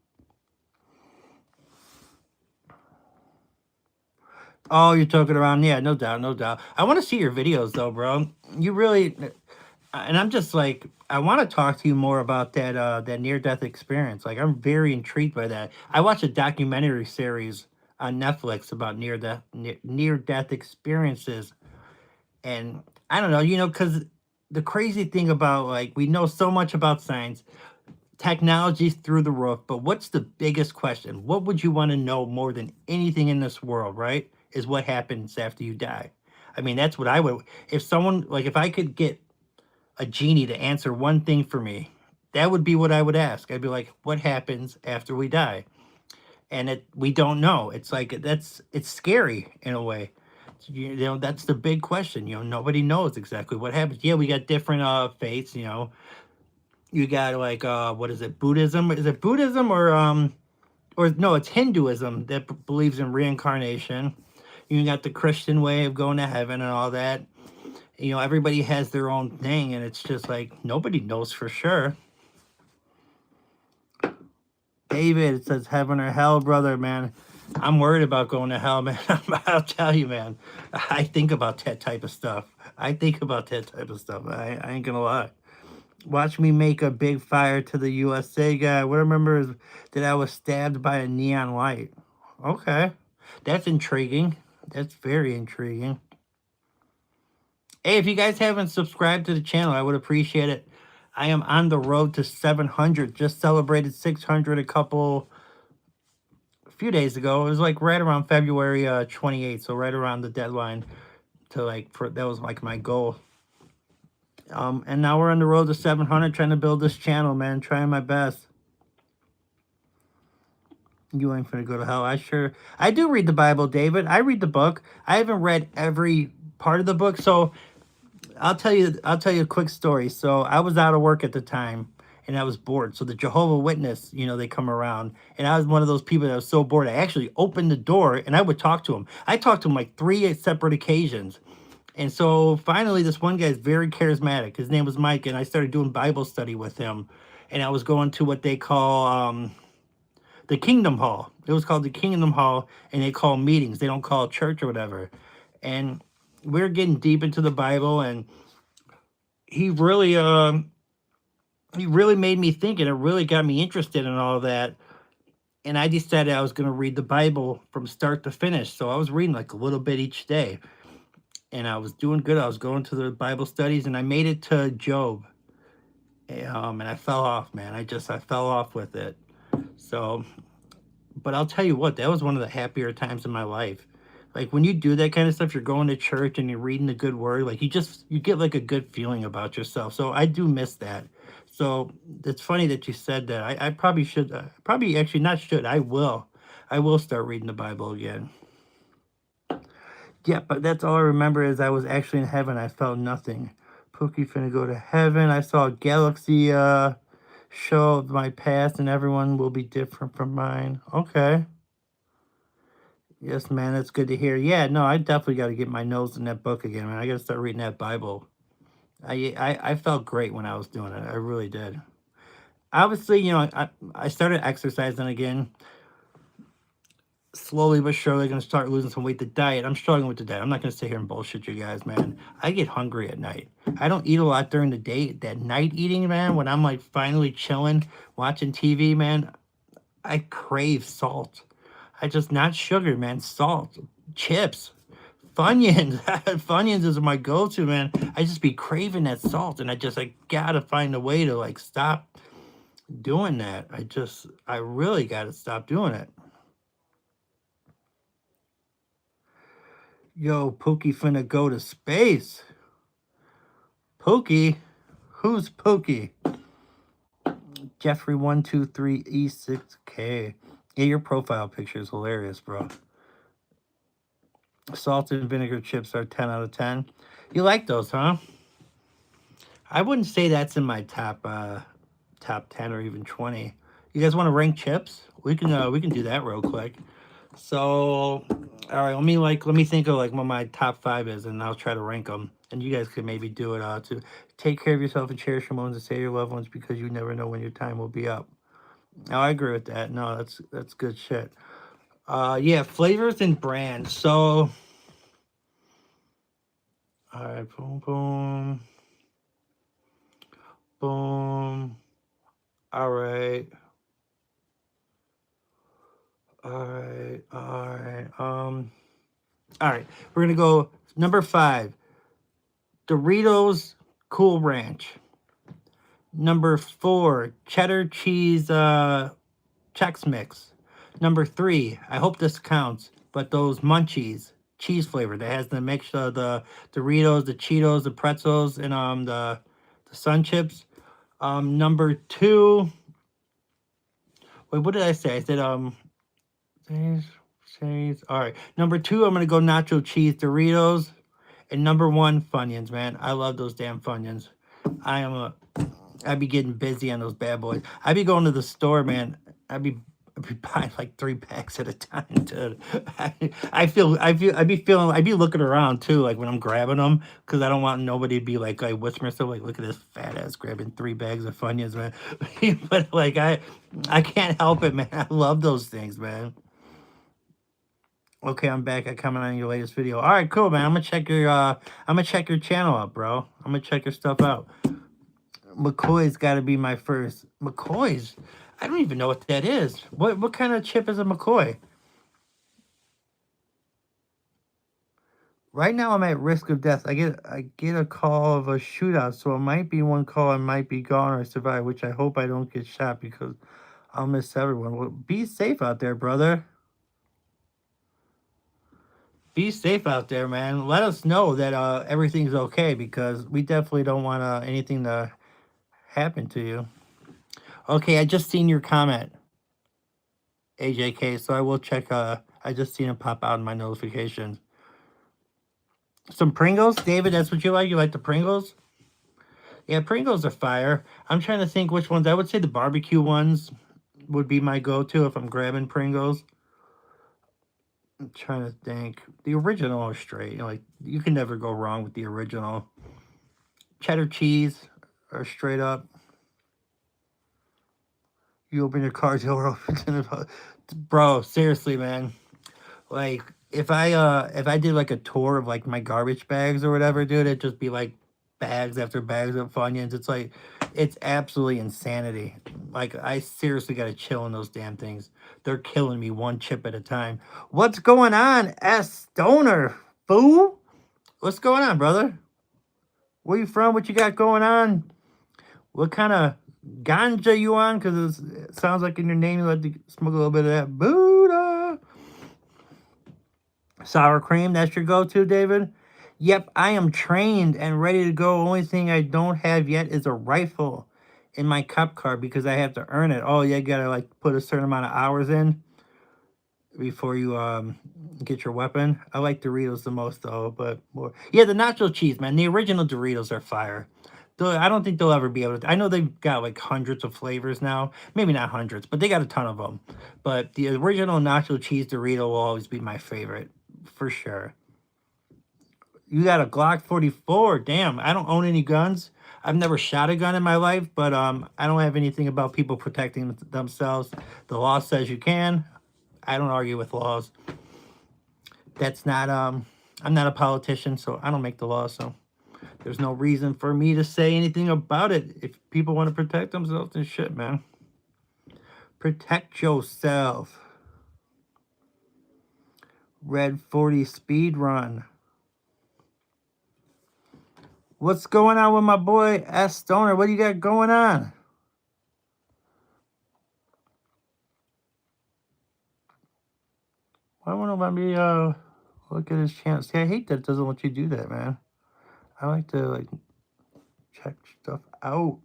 Oh, you're talking around. Yeah, no doubt, no doubt. I want to see your videos though, bro. You really, and I'm just like, I want to talk to you more about that near-death experience. Like, I'm very intrigued by that. I watched a documentary series on Netflix about near-death experiences, and I don't know, because the crazy thing about, like, we know so much about science, technology's through the roof, but what's the biggest question? What would you want to know more than anything in this world, right? Is what happens after you die. I mean, that's what I would, if someone, like, if I could get a genie to answer one thing for me, that would be what I would ask. I'd be like, what happens after we die? And we don't know. It's like, it's scary in a way. That's the big question. Nobody knows exactly what happens. Yeah, we got different faiths. You got like what is it? Buddhism? Is it Buddhism or no? It's Hinduism that believes in reincarnation. You got the Christian way of going to heaven and all that. Everybody has their own thing, and it's just like nobody knows for sure. David, it says heaven or hell, brother, man. I'm worried about going to hell, man. I'll tell you, man. I think about that type of stuff. I ain't gonna lie. Watch me make a big fire to the USA guy. What I remember is that I was stabbed by a neon light. Okay. That's intriguing. That's very intriguing. Hey, if you guys haven't subscribed to the channel, I would appreciate it. I am on the road to 700. Just celebrated 600 a few days ago. It was like right around February 28th, so right around the deadline that was like my goal. And now we're on the road to 700, trying to build this channel, man. Trying my best. You ain't finna go to hell. I do read the Bible, David. I read the book. I haven't read every part of the book, so I'll tell you a quick story. So I was out of work at the time and I was bored. So the Jehovah Witness, they come around, and I was one of those people that was so bored. I actually opened the door and I would talk to him. I talked to him like three separate occasions. And so finally, this one guy is very charismatic. His name was Mike, and I started doing Bible study with him. And I was going to what they call the Kingdom Hall. It was called the Kingdom Hall, and they call meetings. They don't call it church or whatever. And we are getting deep into the Bible, and he really, he really made me think, and it really got me interested in all that. And I decided I was going to read the Bible from start to finish. So I was reading like a little bit each day, and I was doing good. I was going to the Bible studies, and I made it to Job. And I fell off, man. I fell off with it. So, but I'll tell you what, that was one of the happier times in my life. Like when you do that kind of stuff, you're going to church and you're reading the good word. Like you get like a good feeling about yourself. So I do miss that. So it's funny that you said that. I probably should, probably actually not should. I will start reading the Bible again. Yeah, but that's all I remember is I was actually in heaven. I felt nothing. Pookie finna go to heaven. I saw a galaxy show of my past, and everyone will be different from mine. Okay. Yes, man, that's good to hear. Yeah, no, I definitely got to get my nose in that book again, man. I got to start reading that Bible. I felt great when I was doing it. I really did. Obviously, I started exercising again. Slowly but surely going to start losing some weight. The diet, I'm struggling with the diet. I'm not going to sit here and bullshit you guys, man. I get hungry at night. I don't eat a lot during the day. That night eating, man, when I'm like finally chilling, watching TV, man, I crave salt. I just, not sugar, man, salt, chips, Funyuns. Funyuns is my go-to, man. I just be craving that salt, and I gotta find a way to like stop doing that. I really gotta stop doing it. Yo, Pookie finna go to space. Pookie? Who's Pookie? Jeffrey123E6K. Yeah, your profile picture is hilarious, bro. Salt and vinegar chips are 10 out of 10. You like those, huh? I wouldn't say that's in my top 10 or even 20. You guys want to rank chips? We can do that real quick. So, all right, let me think of like what my top 5 is, and I'll try to rank them. And you guys could maybe do it too. Take care of yourself and cherish your moments and save your loved ones because you never know when your time will be up. Now, I agree with that. No, that's good shit. Yeah, flavors and brands. So, all right, boom, boom, boom. All right, all right, all right. All right. We're gonna go number 5. Doritos Cool Ranch. Number 4, cheddar cheese Chex Mix. Number 3, I hope this counts, but those Munchies cheese flavor that has the mix of the Doritos, the Cheetos, the pretzels, and the Sun Chips. Number 2, wait, what did I say? I said all right. Number 2, I'm gonna go nacho cheese Doritos, and number 1, Funyuns. Man, I love those damn Funyuns. I'd be getting busy on those bad boys. I'd be going to the store, man. I'd be buying like 3 packs at a time, dude. I'd be looking around too, like when I'm grabbing them, because I don't want nobody to be like whispering stuff like, "Look at this fat ass grabbing 3 bags of Funyuns, man." But like I can't help it, man. I love those things, man. Okay, I'm back. I comment on your latest video. All right, cool, man. I'm gonna check your channel out, bro. I'm gonna check your stuff out. McCoy's got to be my first. McCoy's? I don't even know what that is. What kind of chip is a McCoy? Right now I'm at risk of death. I get a call of a shootout, so it might be one call I might be gone or survive, which I hope I don't get shot because I'll miss everyone. Well, be safe out there, brother. Be safe out there, man. Let us know that everything's okay because we definitely don't want anything to happen to you. Okay, I just seen your comment, AJK, so I will check. I just seen it pop out in my notifications. Some Pringles, David. That's what you like. You like the Pringles? Yeah, Pringles are fire. I'm trying to think which ones. I would say the barbecue ones would be my go-to if I'm grabbing Pringles. I'm trying to think. The original are straight. Like you can never go wrong with the original. Cheddar cheese are straight up. You open your car door, bro. Seriously, man. Like if I did like a tour of like my garbage bags or whatever, dude, it'd just be like bags after bags of Funyuns. It's like it's absolutely insanity. Like I seriously gotta chill in those damn things. They're killing me one chip at a time. What's going on, S Stoner? Fool? What's going on, brother? Where you from? What you got going on? What kind of ganja you on? Because it sounds like in your name you like to smoke a little bit of that Buddha. Sour cream, that's your go-to, David? Yep, I am trained and ready to go. Only thing I don't have yet is a rifle in my cop car because I have to earn it. Oh, yeah, you gotta like put a certain amount of hours in before you get your weapon. I like Doritos the most though, but more. Yeah, the nacho cheese, man. The original Doritos are fire. I don't think they'll ever be able to. I know they've got like hundreds of flavors now. Maybe not hundreds, but they got a ton of them. But the original nacho cheese Dorito will always be my favorite for sure. You got a Glock 44. Damn, I don't own any guns. I've never shot a gun in my life, but I don't have anything about people protecting themselves. The law says you can. I don't argue with laws. That's not I'm not a politician, so I don't make the law, so there's no reason for me to say anything about it. If people want to protect themselves, then shit, man. Protect yourself. Red 40 speed run. What's going on with my boy S Stoner? What do you got going on? Why won't let me look at his channel? See, I hate that it doesn't let you do that, man. I like to like check stuff out.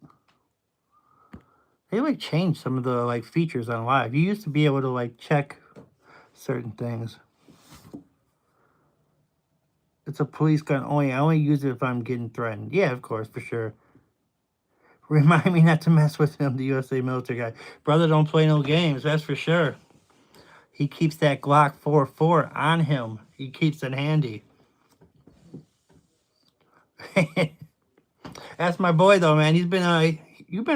They like changed some of the like features on live. You used to be able to like check certain things. It's a police gun only. I only use it if I'm getting threatened. Yeah, of course, for sure. Remind me not to mess with him, the USA military guy. Brother don't play no games, that's for sure. He keeps that Glock 44 on him. He keeps it handy. That's my boy though, man. You've been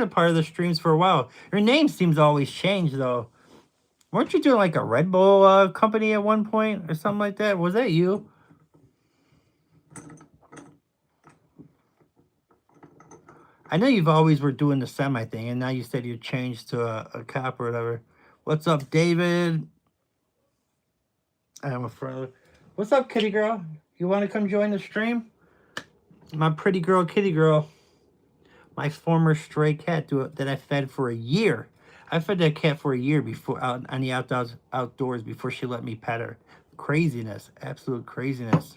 a part of the streams for a while. Your name seems to always change though. Weren't you doing like a Red Bull company at one point or something like that? Was that you? I know you've always were doing the semi thing, and now you said you changed to a cop or whatever. What's up, David? I'm a friend. What's up, kitty girl? You want to come join the stream? My pretty girl, kitty girl. My former stray cat that I fed for a year. I fed that cat for a year before out on the outdoors before she let me pet her. Craziness, absolute craziness.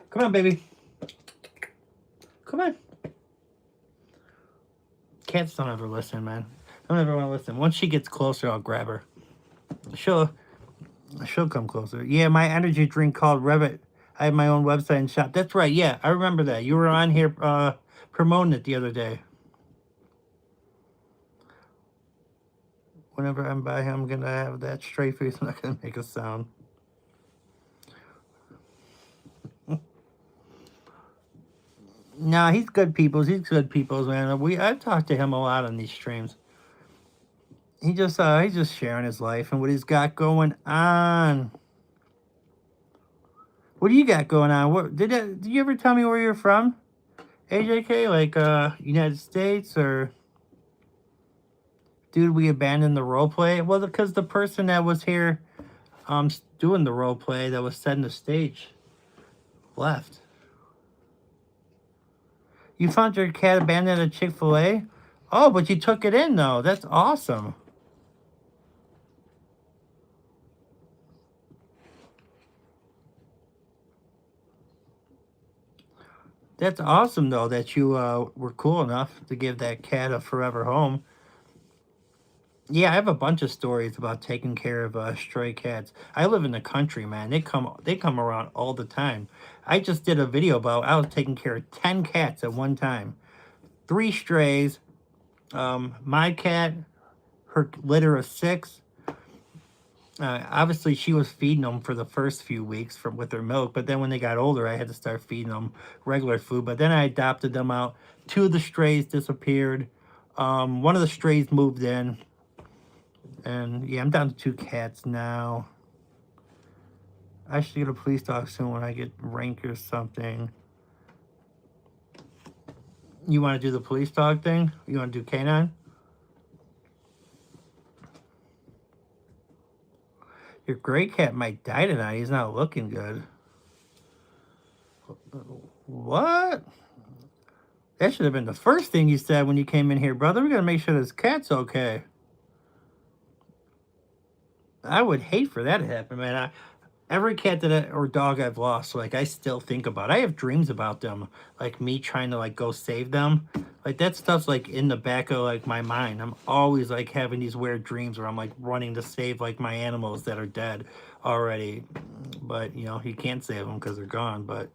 Come on, baby. Come on. Cats don't ever listen, man. I don't ever want to listen. Once she gets closer, I'll grab her. She'll come closer. Yeah, my energy drink called Revit. I have my own website and shop. That's right. Yeah, I remember that. You were on here promoting it the other day. Whenever I'm by him, I'm going to have that straight face. I'm not going to make a sound. Nah, he's good peoples. He's good peoples, man. I've talked to him a lot on these streams. He's just sharing his life and what he's got going on. What do you got going on? Did you ever tell me where you're from? AJK, like United States, or dude, we abandoned the role play? Well, because the person that was here doing the role play that was setting the stage left. You found your cat abandoned at Chick-fil-A? Oh, but you took it in though. That's awesome. That's awesome though that you were cool enough to give that cat a forever home. Yeah, I have a bunch of stories about taking care of stray cats. I live in the country, man. They come around all the time. I just did a video about I was taking care of 10 cats at one time. 3 strays, my cat, her litter of 6. Obviously, she was feeding them for the first few weeks from with their milk, but then when they got older, I had to start feeding them regular food. But then I adopted them out. 2 of the strays disappeared. One of the strays moved in, and yeah, I'm down to 2 cats now. I should get a police dog soon when I get rank or something. You want to do the police dog thing? You want to do canine? Your gray cat might die tonight. He's not looking good. What? That should have been the first thing you said when you came in here, brother. We gotta make sure this cat's okay. I would hate for that to happen, man. Every cat or dog I've lost, like I still think about. I have dreams about them, like me trying to like go save them. Like that stuff's like in the back of like my mind. I'm always like having these weird dreams where I'm like running to save like my animals that are dead already, but you know you can't save them because they're gone. But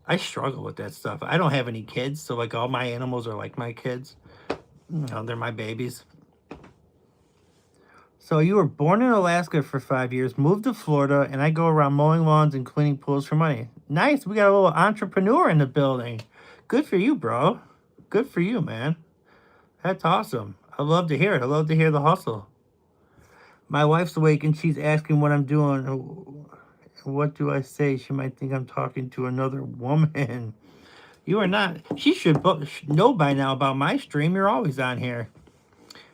I struggle with that stuff. I don't have any kids, so like all my animals are like my kids. You know, they're my babies. So you were born in Alaska for 5 years, moved to Florida, and I go around mowing lawns and cleaning pools for money. Nice. We got a little entrepreneur in the building. Good for you, bro. Good for you, man. That's awesome. I love to hear it. I love to hear the hustle. My wife's awake and she's asking what I'm doing. What do I say? She might think I'm talking to another woman. You are not. She should know by now about my stream. You're always on here.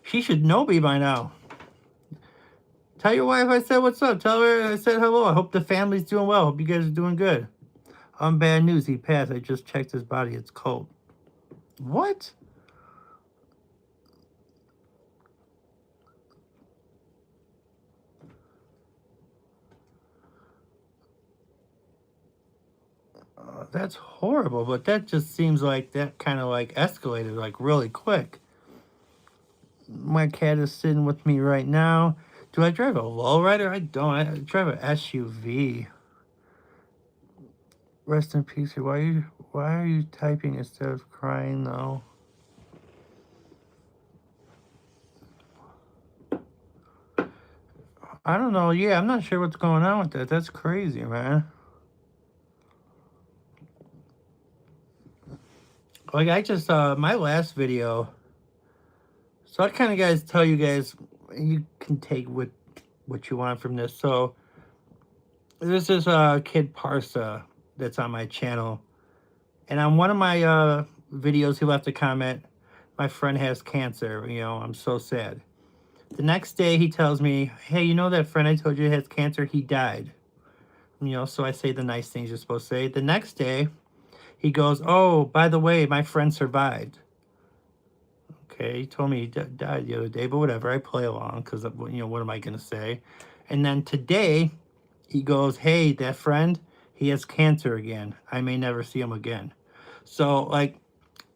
She should know me by now. Tell your wife I said what's up. Tell her I said hello. I hope the family's doing well. Hope you guys are doing good. Bad news. He passed. I just checked his body. It's cold. What? That's horrible, but that just seems like that kind of like escalated like really quick. My cat is sitting with me right now. Do I drive a lowrider? I don't. I drive an SUV. Rest in peace. Why are you typing instead of crying though? I don't know. Yeah, I'm not sure what's going on with that. That's crazy, man. Like I just my last video. So I kind of guys tell you guys you can take what you want from this. So this is kid Parsa that's on my channel, and on one of my videos he left a comment. My friend has cancer. You know, I'm so sad. The next day he tells me, "Hey, you know that friend I told you has cancer? He died." You know, so I say the nice things you're supposed to say. The next day he goes, "Oh, by the way, my friend survived." Okay, he told me he died the other day, but whatever. I play along because, you know, what am I going to say? And then today, he goes, "Hey, that friend, he has cancer again. I may never see him again." So, like,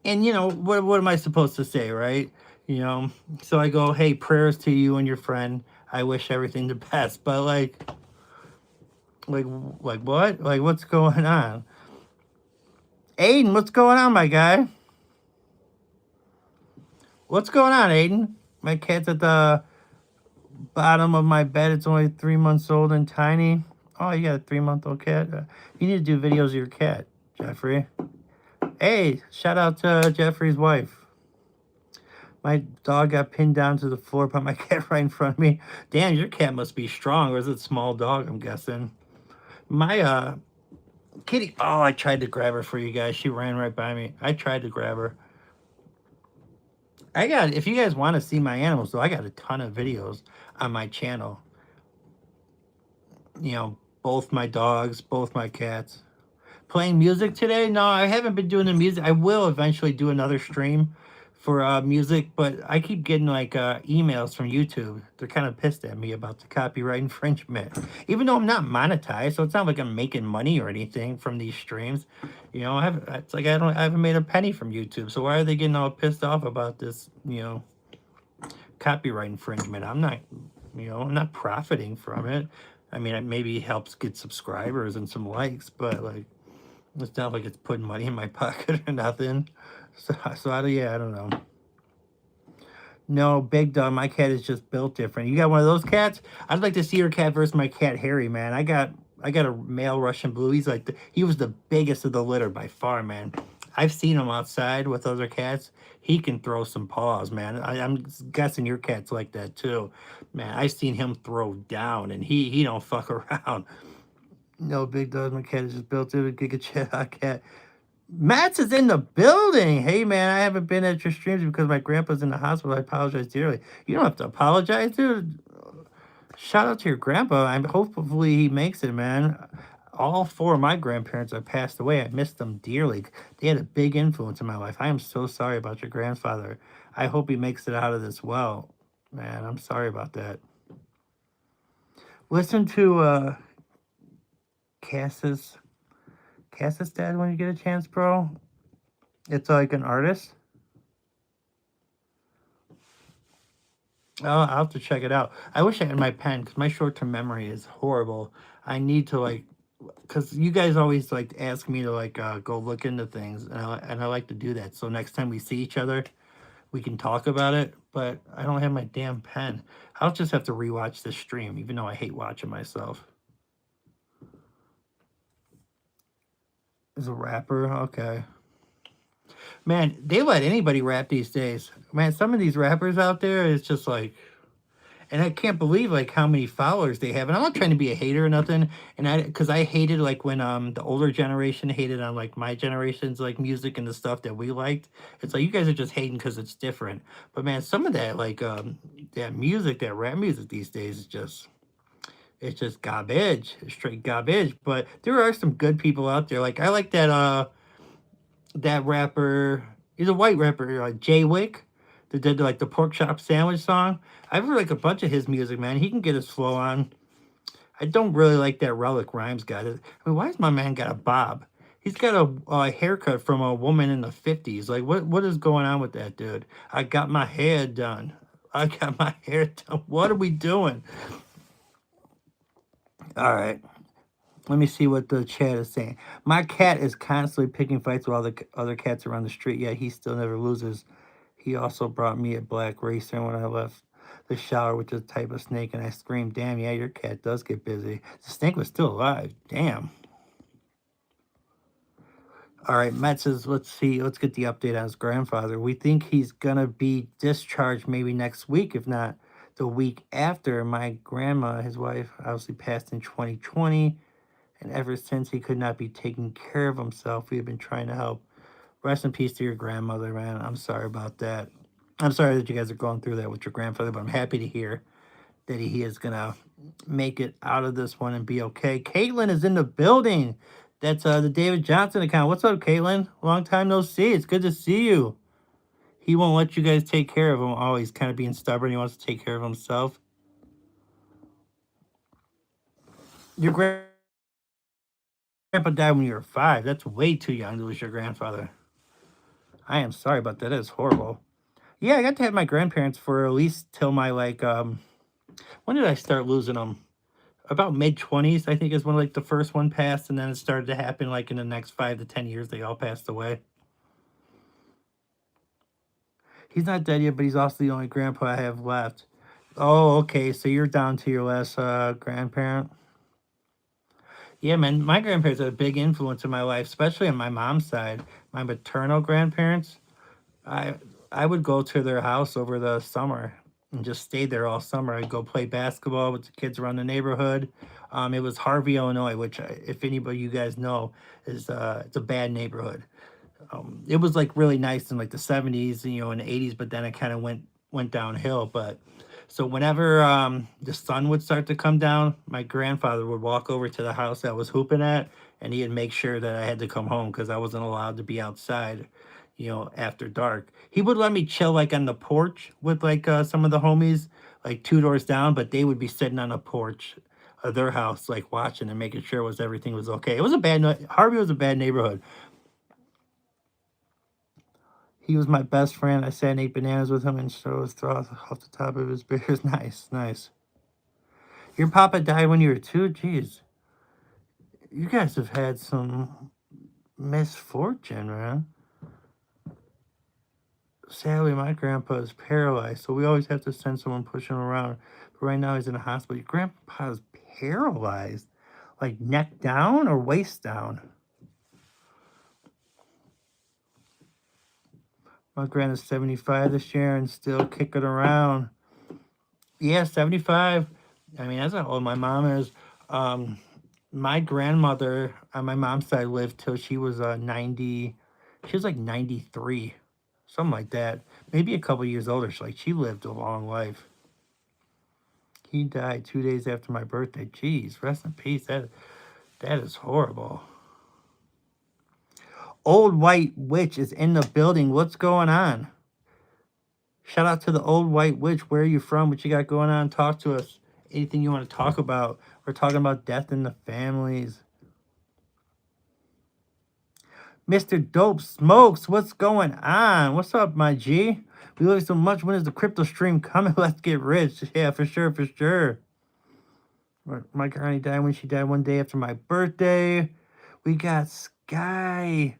and, you know, what am I supposed to say, right? You know, so I go, "Hey, prayers to you and your friend. I wish everything the best." But, like, like what? Like, what's going on? Aiden, what's going on, my guy? What's going on, Aiden? My cat's at the bottom of my bed. It's only 3 months old and tiny. Oh, you got a 3-month-old cat? You need to do videos of your cat, Jeffrey. Hey, shout out to Jeffrey's wife. My dog got pinned down to the floor by my cat right in front of me. Damn, your cat must be strong. Or is it a small dog, I'm guessing? My kitty. Oh, I tried to grab her for you guys. She ran right by me. I tried to grab her. If you guys want to see my animals, though, I got a ton of videos on my channel. You know, both my dogs, both my cats. Playing music today? No, I haven't been doing the music. I will eventually do another stream for music, but I keep getting like emails from YouTube. They're kind of pissed at me about the copyright infringement, even though I'm not monetized. So it's not like I'm making money or anything from these streams. You know, it's like I haven't made a penny from YouTube. So why are they getting all pissed off about this? You know, copyright infringement. I'm not, I'm not profiting from it. I mean, it maybe helps get subscribers and some likes, but like, it's not like it's putting money in my pocket or nothing. So yeah, I don't know. No, big dog. My cat is just built different. You got one of those cats? I'd like to see your cat versus my cat Harry, man. I got a male Russian blue. He's like he was the biggest of the litter by far, man. I've seen him outside with other cats. He can throw some paws, man. I'm guessing your cat's like that too, man. I've seen him throw down, and he don't fuck around. No, big dog. My cat is just built to a giga chat cat. Matt's is in the building. Hey, man, I haven't been at your streams because my grandpa's in the hospital. I apologize dearly. You don't have to apologize, dude. Shout out to your grandpa. Hopefully he makes it, man. All four of my grandparents have passed away. I miss them dearly. They had a big influence in my life. I am so sorry about your grandfather. I hope he makes it out of this well. Man, I'm sorry about that. Listen to Cass's dad when you get a chance, bro. It's like an artist. Oh, I'll have to check it out. I wish I had my pen because my short-term memory is horrible. I need to like, because you guys always like ask me to like go look into things, and I like to do that. So next time we see each other, we can talk about it. But I don't have my damn pen. I'll just have to rewatch this stream, even though I hate watching myself. Is a rapper? Okay. Man, they let anybody rap these days. Man, some of these rappers out there, it's just like, and I can't believe like how many followers they have. And I'm not trying to be a hater or nothing. And because I hated like when the older generation hated on like my generation's like music and the stuff that we liked. It's like you guys are just hating because it's different. But man, some of that like that music, that rap music these days is just, it's just garbage, straight garbage. But there are some good people out there. Like I like that rapper. He's a white rapper, Jay Wick, that did like the pork chop sandwich song. I've heard like a bunch of his music, man. He can get his flow on. I don't really like that Relic Rhymes guy. I mean, why has my man got a bob? He's got a haircut from a woman in the 50s. Like, what is going on with that dude? I got my hair done. I got my hair done. What are we doing? All right. Let me see what the chat is saying. My cat is constantly picking fights with all the other cats around the street, yet he still never loses. He also brought me a black racer when I left the shower with the type of snake, and I screamed, "Damn, yeah, your cat does get busy." The snake was still alive. Damn. All right, Matt says, let's see, let's get the update on his grandfather. We think he's going to be discharged maybe next week, if not the week after. My grandma, his wife, obviously passed in 2020. And ever since he could not be taking care of himself, we have been trying to help. Rest in peace to your grandmother, man. I'm sorry about that. I'm sorry that you guys are going through that with your grandfather, but I'm happy to hear that he is going to make it out of this one and be okay. Caitlin is in the building. That's the David Johnson account. What's up, Caitlin? Long time no see. It's good to see you. He won't let you guys take care of him. Oh, he's kind of being stubborn. He wants to take care of himself. Your grandpa died when you were 5. That's way too young to lose your grandfather. I am sorry about that. That is horrible. Yeah, I got to have my grandparents for at least till my like when did I start losing them? About mid-20s, I think, is when like the first one passed, and then it started to happen like in the next 5 to 10 years. They all passed away. He's not dead yet, but he's also the only grandpa I have left. Oh, okay. So you're down to your last grandparent. Yeah, man. My grandparents had a big influence in my life, especially on my mom's side. My maternal grandparents. I I would go to their house over the summer and just stay there all summer. I'd go play basketball with the kids around the neighborhood. It was Harvey, Illinois, which, if anybody you guys know, is it's a bad neighborhood. It was like really nice in like the 70s, and the 80s, but then it kind of went downhill. But so whenever the sun would start to come down, my grandfather would walk over to the house that I was hooping at, and he'd make sure that I had to come home because I wasn't allowed to be outside, after dark. He would let me chill like on the porch with like some of the homies, like 2 doors down, but they would be sitting on the porch of their house, like watching and making sure everything was okay. It was a bad Harvey was a bad neighborhood. He was my best friend. I sat and ate bananas with him and throw his straw off the top of his beers. Nice, nice. Your papa died when you were 2? Jeez. You guys have had some misfortune, man. Sadly, my grandpa is paralyzed, so we always have to send someone push him around. But right now he's in a hospital. Your grandpa's paralyzed? Like neck down or waist down? My granddad's 75 this year and still kicking around. Yeah, 75. I mean, that's how old my mom is. My grandmother on my mom's side lived till she was 90. She was like 93, something like that. Maybe a couple years older. She lived a long life. He died 2 days after my birthday. Jeez, rest in peace. That is horrible. Old White Witch is in the building. What's going on? Shout out to the Old White Witch. Where are you from? What you got going on? Talk to us. Anything you want to talk about. We're talking about death in the families. Mr. Dope Smokes, what's going on? What's up, my G? We love you so much. When is the crypto stream coming? Let's get rich. Yeah, for sure, for sure. My granny died when she died one day after my birthday. We got Sky.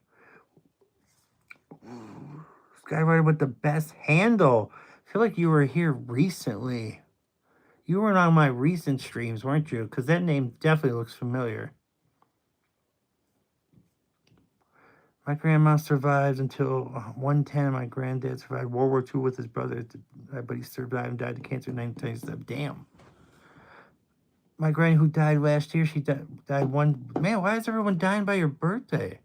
Skywriter with the best handle. I feel like you were here recently. You weren't on my recent streams, weren't you? Because that name definitely looks familiar. My grandma survived until 110. My granddad survived World War II with his brother, but he survived and died of cancer in 1997. Damn. My granny who died last year, she died one... Man, why is everyone dying by your birthday?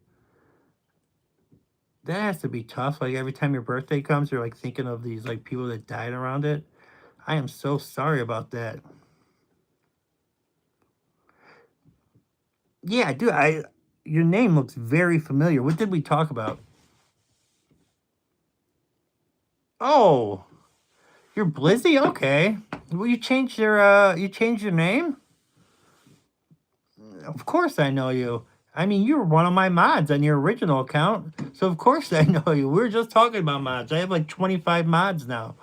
That has to be tough. Like, every time your birthday comes, you're, like, thinking of these, like, people that died around it. I am so sorry about that. Yeah, dude, your name looks very familiar. What did we talk about? Oh, you're Blizzy? Okay. Well, you changed your name? Of course I know you. I mean, you were one of my mods on your original account, so of course I know you. We were just talking about mods. I have like 25 mods now.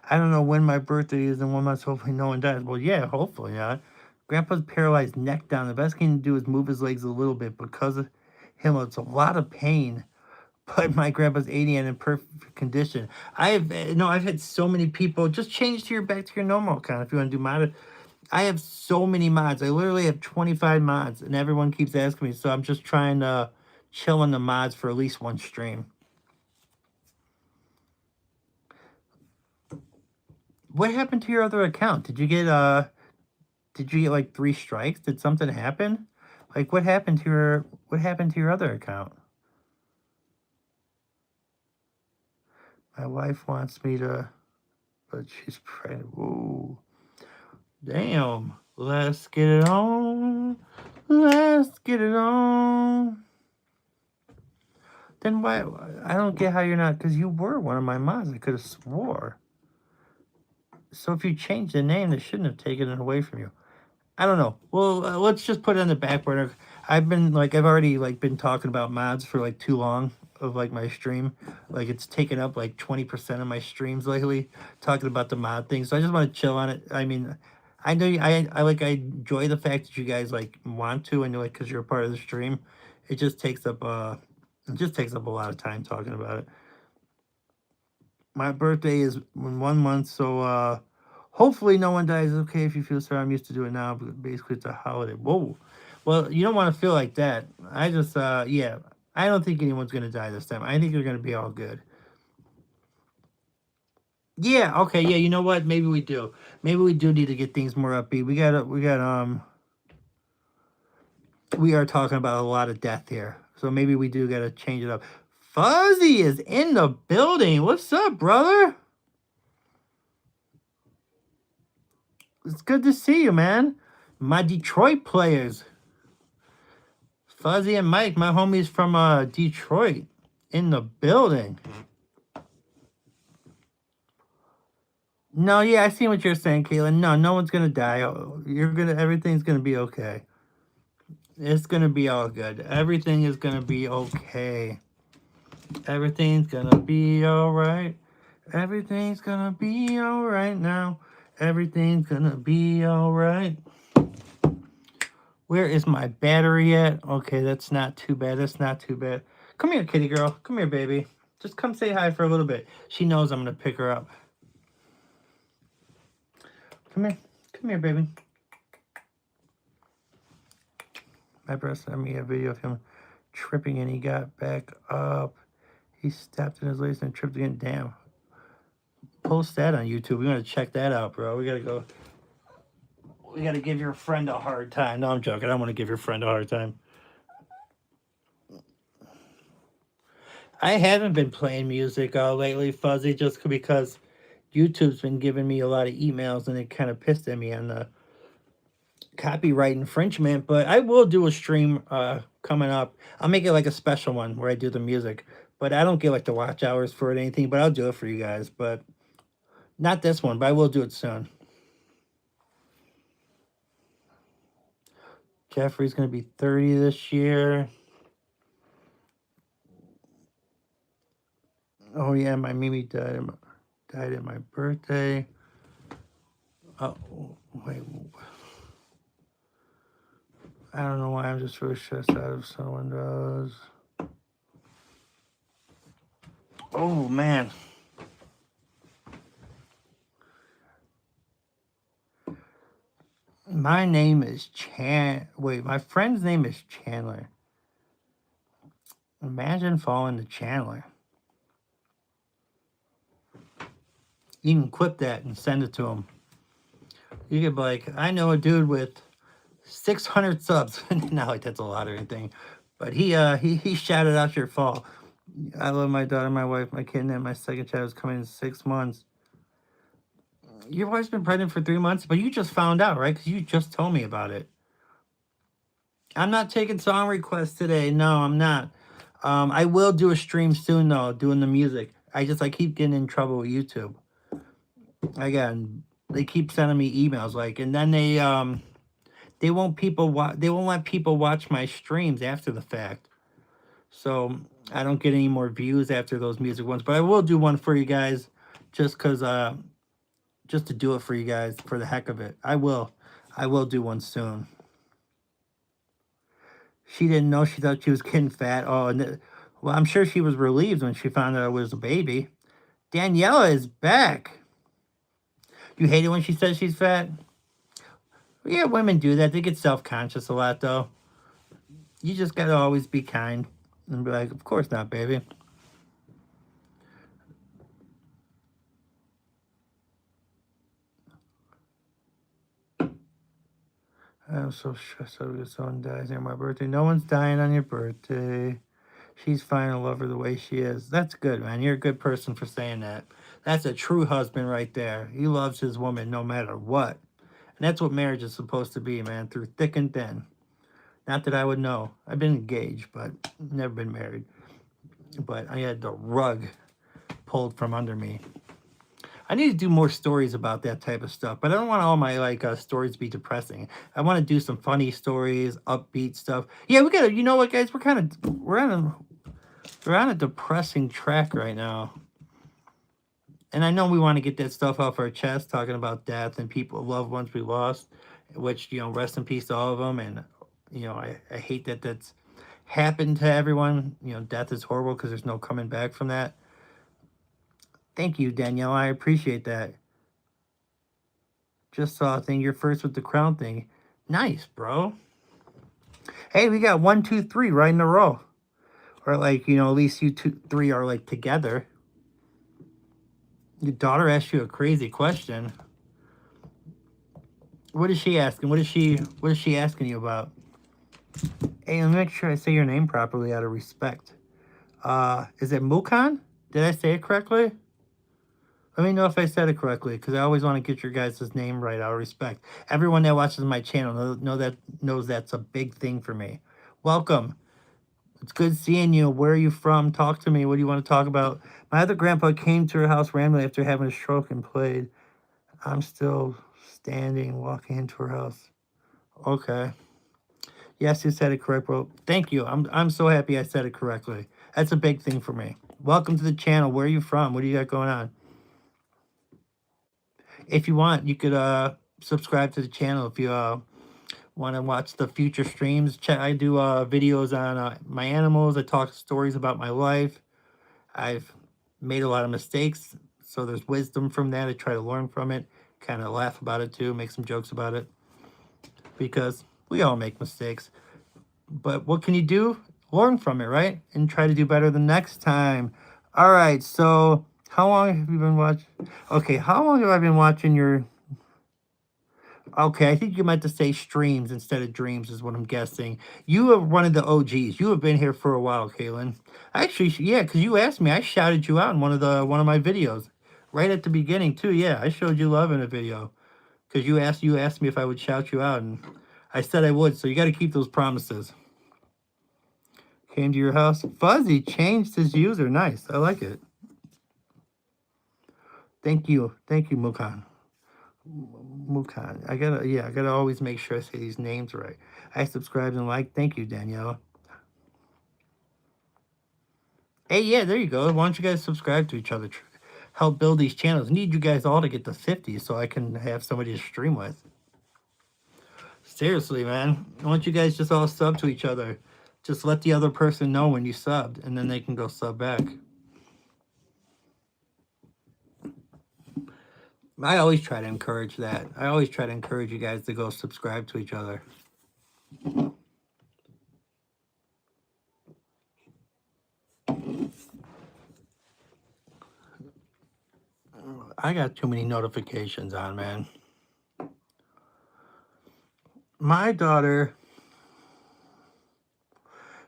I don't know when my birthday is and when my hopefully no one dies. Well, yeah, hopefully, yeah. Grandpa's paralyzed neck down. The best he can do is move his legs a little bit. Because of him, it's a lot of pain. But my grandpa's 80 and in perfect condition. I've had so many people. Just change back to your normal account if you want to do mod. I have so many mods. I literally have 25 mods, and everyone keeps asking me. So I'm just trying to chill on the mods for at least one stream. What happened to your other account? Did you get like 3 strikes? Did something happen? Like what happened to your other account? My wife wants me to, but she's pregnant. Whoa. Damn. Let's get it on. Let's get it on. Then why? I don't get how you're not, because you were one of my mods. I could have swore. So if you changed the name, they shouldn't have taken it away from you. I don't know. Well, let's just put it on the back burner. I've already been talking about mods for like too long of like my stream. Like it's taken up like 20% of my streams lately, talking about the mod thing. So I just want to chill on it. I mean, I know I enjoy the fact that you guys like want to, and like because you're a part of the stream. It just takes up a lot of time talking about it. My birthday is in 1 month, so hopefully no one dies. Okay, if you feel sorry, I'm used to doing it now, but basically it's a holiday. Whoa. Well, you don't want to feel like that. I just, yeah, I don't think anyone's going to die this time. I think you're going to be all good. Yeah, okay, yeah, you know what? Maybe we do. Maybe we do need to get things more upbeat. We are talking about a lot of death here. So maybe we do got to change it up. Fuzzy is in the building. What's up, brother? It's good to see you, man. My Detroit players. Fuzzy and Mike, my homies from Detroit, in the building. No, yeah, I see what you're saying, Caitlin. No one's gonna die. Everything's gonna be okay. It's gonna be all good. Everything is gonna be okay. Everything's gonna be alright. Everything's gonna be alright now. Everything's gonna be alright. Where is my battery at? Okay, that's not too bad. That's not too bad. Come here, kitty girl. Come here, baby. Just come say hi for a little bit. She knows I'm gonna pick her up. Come here. Come here, baby. My brother sent me a video of him tripping and he got back up. He stepped in his lace and tripped again. Damn. Post that on YouTube. We gotta check that out, bro. We gotta go. We gotta give your friend a hard time. No, I'm joking. I don't want to give your friend a hard time. I haven't been playing music lately, Fuzzy, just because YouTube's been giving me a lot of emails and it kind of pissed at me on the copyright infringement. But I will do a stream coming up. I'll make it like a special one where I do the music. But I don't get like the watch hours for it or anything, but I'll do it for you guys. But not this one, but I will do it soon. Jeffrey's going to be 30 this year. Oh, yeah, my Mimi died at my birthday. Oh, wait. I don't know why I'm just really stressed out if someone does. Oh, man. My name is Wait, my friend's name is Chandler. Imagine falling to Chandler. You can clip that and send it to him. You could be like, I know a dude with 600 subs. Not like that's a lot or anything. But he shouted out your fall. I love my daughter, my wife, my kid, and my second child is coming in 6 months. Your wife's been pregnant for 3 months, but you just found out, right? Because you just told me about it. I'm not taking song requests today. No, I'm not. I will do a stream soon, though, doing the music. I keep getting in trouble with YouTube. Again, they keep sending me emails, like, and then they won't let people watch my streams after the fact. So I don't get any more views after those music ones. But I will do one for you guys, just to do it for you guys for the heck of it. I will do one soon. She didn't know. She thought she was getting fat. Oh, well, I'm sure she was relieved when she found out I was a baby. Daniela is back. You hate it when she says she's fat? Yeah, women do that. They get self-conscious a lot, though. You just gotta always be kind and be like, of course not, baby. I'm so stressed out because someone dies on my birthday. No one's dying on your birthday. She's fine. I love her the way she is. That's good, man. You're a good person for saying that. That's a true husband right there. He loves his woman no matter what. And that's what marriage is supposed to be, man, through thick and thin. Not that I would know. I've been engaged, but never been married. But I had the rug pulled from under me. I need to do more stories about that type of stuff, but I don't want all my stories to be depressing. I want to do some funny stories, upbeat stuff. Yeah, we gotta. You know what, guys? We're on a depressing track right now, and I know we want to get that stuff off our chest, talking about death and people, loved ones we lost, which rest in peace to all of them. And I hate that that's happened to everyone. Death is horrible because there's no coming back from that. Thank you, Danielle. I appreciate that. Just saw a thing. You're first with the crown thing. Nice, bro. Hey, we got 1, 2, 3 right in a row. Or at least you 2, 3 are together. Your daughter asked you a crazy question. What is she asking? What is she asking you about? Hey, let me make sure I say your name properly out of respect. Is it Mukan? Did I say it correctly? Let me know if I said it correctly, because I always want to get your guys' name right out of respect. Everyone that watches my channel knows that's a big thing for me. Welcome. It's good seeing you. Where are you from? Talk to me. What do you want to talk about? My other grandpa came to her house randomly after having a stroke and played. I'm still standing, walking into her house. Okay. Yes, you said it correct, bro. Thank you. I'm so happy I said it correctly. That's a big thing for me. Welcome to the channel. Where are you from? What do you got going on? If you want, you could subscribe to the channel if you want to watch the future streams. I do videos on my animals. I talk stories about my life. I've made a lot of mistakes, so there's wisdom from that. I try to learn from it, kind of laugh about it too, make some jokes about it, because we all make mistakes. But what can you do? Learn from it, right? And try to do better the next time. All right, so how long have you been watching? Okay, how long have I been watching your... Okay, I think you meant to say streams instead of dreams is what I'm guessing. You are one of the OGs. You have been here for a while, Kaylin. Actually, yeah, because you asked me. I shouted you out in one of my videos. Right at the beginning, too. Yeah, I showed you love in a video. Because you asked me if I would shout you out, and I said I would, so you got to keep those promises. Came to your house. Fuzzy changed his user. Nice. I like it. Thank you. Thank you, Mukan. Mukan. I gotta always make sure I say these names right. I subscribed and liked. Thank you, Danielle. Hey, yeah, there you go. Why don't you guys subscribe to each other? Help build these channels. Need you guys all to get to 50 so I can have somebody to stream with. Seriously, man. Why don't you guys just all sub to each other? Just let the other person know when you subbed, and then they can go sub back. I always try to encourage that. I always try to encourage you guys to go subscribe to each other. I got too many notifications on, man. My daughter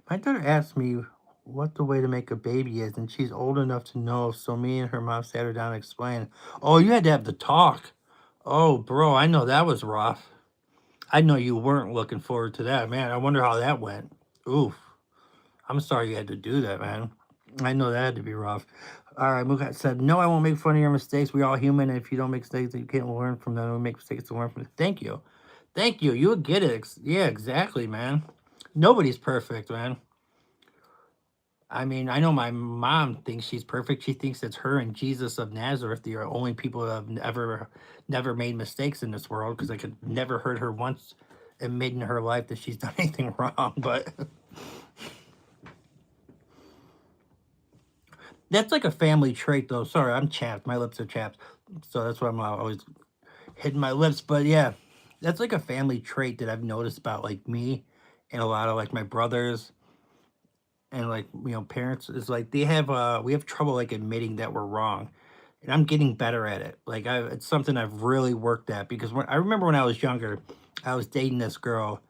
asked me what the way to make a baby is, and she's old enough to know, so me and her mom sat her down and explained. Oh, you had to have the talk. Oh, bro, I know that was rough. I know you weren't looking forward to that, man. I wonder how that went. Oof. I'm sorry you had to do that, man. I know that had to be rough. All right, Mukat said, no, I won't make fun of your mistakes. We're all human, and if you don't make mistakes, you can't learn from them. We make mistakes to learn from them. Thank you. Thank you. You would get it. Yeah, exactly, man. Nobody's perfect, man. I mean, I know my mom thinks she's perfect. She thinks it's her and Jesus of Nazareth, the only people that have never made mistakes in this world, because I could never heard her once admit in her life that she's done anything wrong. But that's like a family trait, though. Sorry, I'm chapped. My lips are chapped. So that's why I'm always hitting my lips. But yeah, that's like a family trait that I've noticed about like me and a lot of like my brothers and like parents is like we have trouble like admitting that we're wrong, and I'm getting better at it. Like it's something I've really worked at, because I remember when I was younger, I was dating this girl,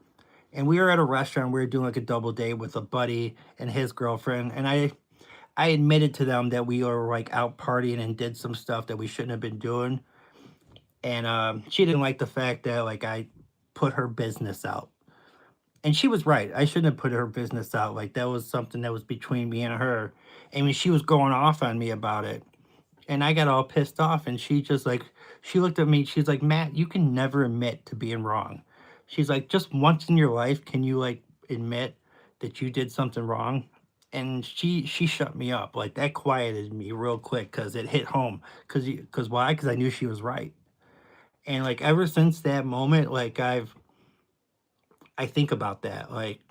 and we were at a restaurant. We were doing like a double date with a buddy and his girlfriend, and I admitted to them that we were like out partying and did some stuff that we shouldn't have been doing, and she didn't like the fact that like I put her business out. And she was right. I shouldn't have put her business out. Like that was something that was between me and her. I mean, she was going off on me about it. And I got all pissed off, and she just like she looked at me, she's like, Matt, you can never admit to being wrong. She's like, just once in your life can you like admit that you did something wrong? And she shut me up. Like that quieted me real quick, because it hit home. Because why? Because I knew she was right. And like ever since that moment, like I think about that, like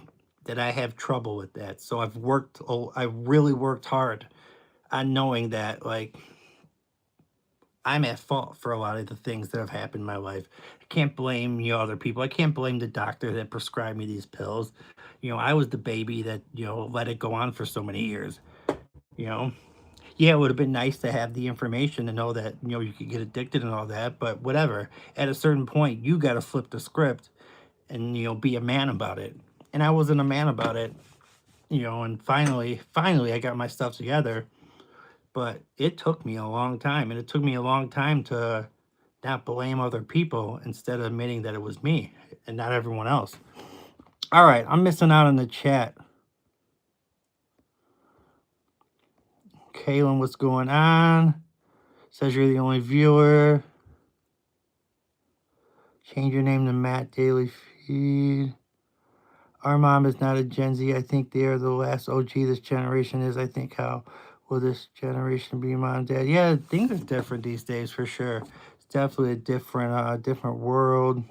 that I have trouble with that. So I really worked hard on knowing that, like, I'm at fault for a lot of the things that have happened in my life. I can't blame other people. I can't blame the doctor that prescribed me these pills. I was the baby that let it go on for so many years. You know, yeah, it would have been nice to have the information to know that you could get addicted and all that. But whatever. At a certain point, you got to flip the script and be a man about it. And I wasn't a man about it. And finally I got my stuff together. But it took me a long time, and it took me a long time to not blame other people instead of admitting that it was me and not everyone else. All right, I'm missing out on the chat. Kaylin, what's going on? Says you're the only viewer. Change your name to Matt Daily Feed. Our mom is not a Gen Z. I think they are the last OG this generation is. I think how will this generation be mom and dad? Yeah, things are different these days for sure. It's definitely a different world.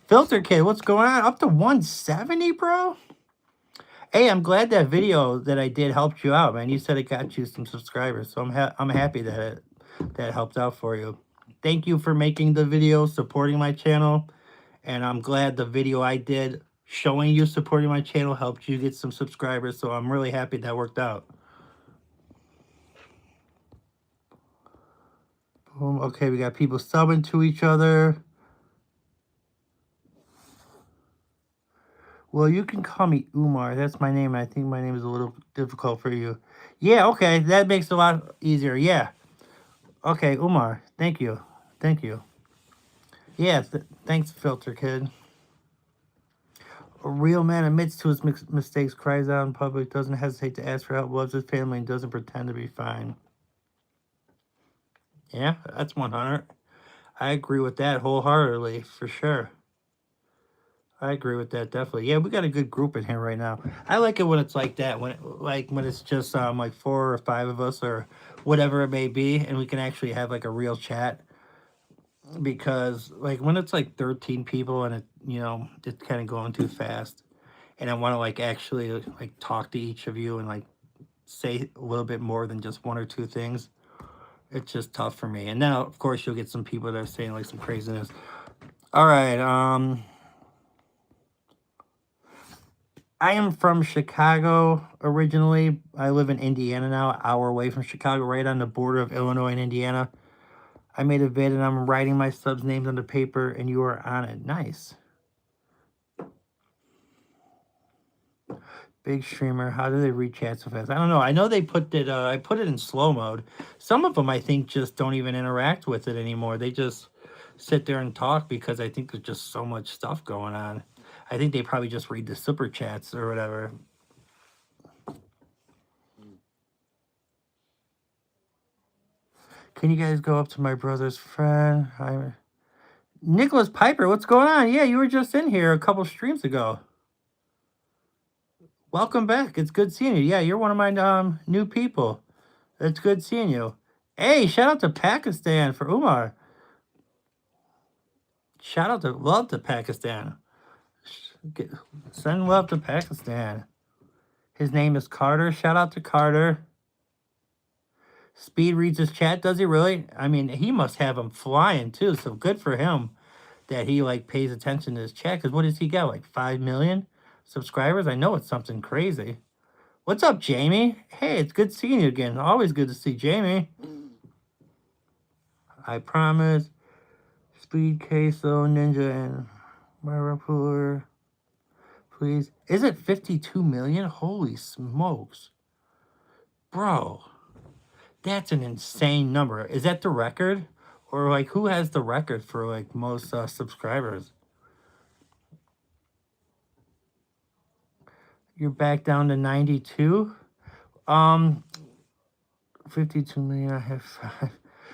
Filter Kid, what's going on? Up to 170, bro? Hey, I'm glad that video that I did helped you out, man. You said it got you some subscribers, so I'm happy that that helped out for you. Thank you for making the video, supporting my channel, and I'm glad the video I did showing you supporting my channel helped you get some subscribers, so I'm really happy that worked out. Boom. Okay, we got people subbing to each other. Well, you can call me Umar. That's my name. I think my name is a little difficult for you. Yeah, okay. That makes it a lot easier. Yeah. Okay, Umar. Thank you. Thank you. Yeah, thanks, Filter Kid. A real man admits to his mistakes, cries out in public, doesn't hesitate to ask for help, loves his family, and doesn't pretend to be fine. Yeah, that's 100. I agree with that wholeheartedly, for sure. I agree with that definitely. Yeah, we got a good group in here right now. I like it when it's like that, when it's just like 4 or 5 of us or whatever it may be, and we can actually have like a real chat. Because like when it's like 13 people and it's kind of going too fast, and I want to like actually like talk to each of you and like say a little bit more than just 1 or 2 things, it's just tough for me. And now of course you'll get some people that are saying like some craziness. All right, I am from Chicago originally. I live in Indiana now, an hour away from Chicago, right on the border of Illinois and Indiana. I made a vid and I'm writing my subs' names on the paper and you are on it. Nice. Big streamer. How do they read chat so fast? I don't know. I know they put it. I put it in slow mode. Some of them I think just don't even interact with it anymore. They just sit there and talk because I think there's just so much stuff going on. I think they probably just read the super chats or whatever. Can you guys go up to my brother's friend? Hi, Nicholas Piper. What's going on? Yeah, you were just in here a couple streams ago. Welcome back. It's good seeing you. Yeah, you're one of my new people. It's good seeing you. Hey, shout out to Pakistan for Umar. Shout out to love to Pakistan. Send love to Pakistan. His name is Carter. Shout out to Carter. Speed reads his chat. Does he really? I mean, he must have him flying too. So good for him that he like pays attention to his chat. Because what does he got? Like 5 million subscribers? I know it's something crazy. What's up, Jamie? Hey, it's good seeing you again. Always good to see Jamie. I promise. Speed, Queso, Ninja, and Marapur. Please. Is it 52 million? Holy smokes. Bro. That's an insane number. Is that the record? Or like who has the record for like most subscribers? You're back down to 92? 52 million, I have 5.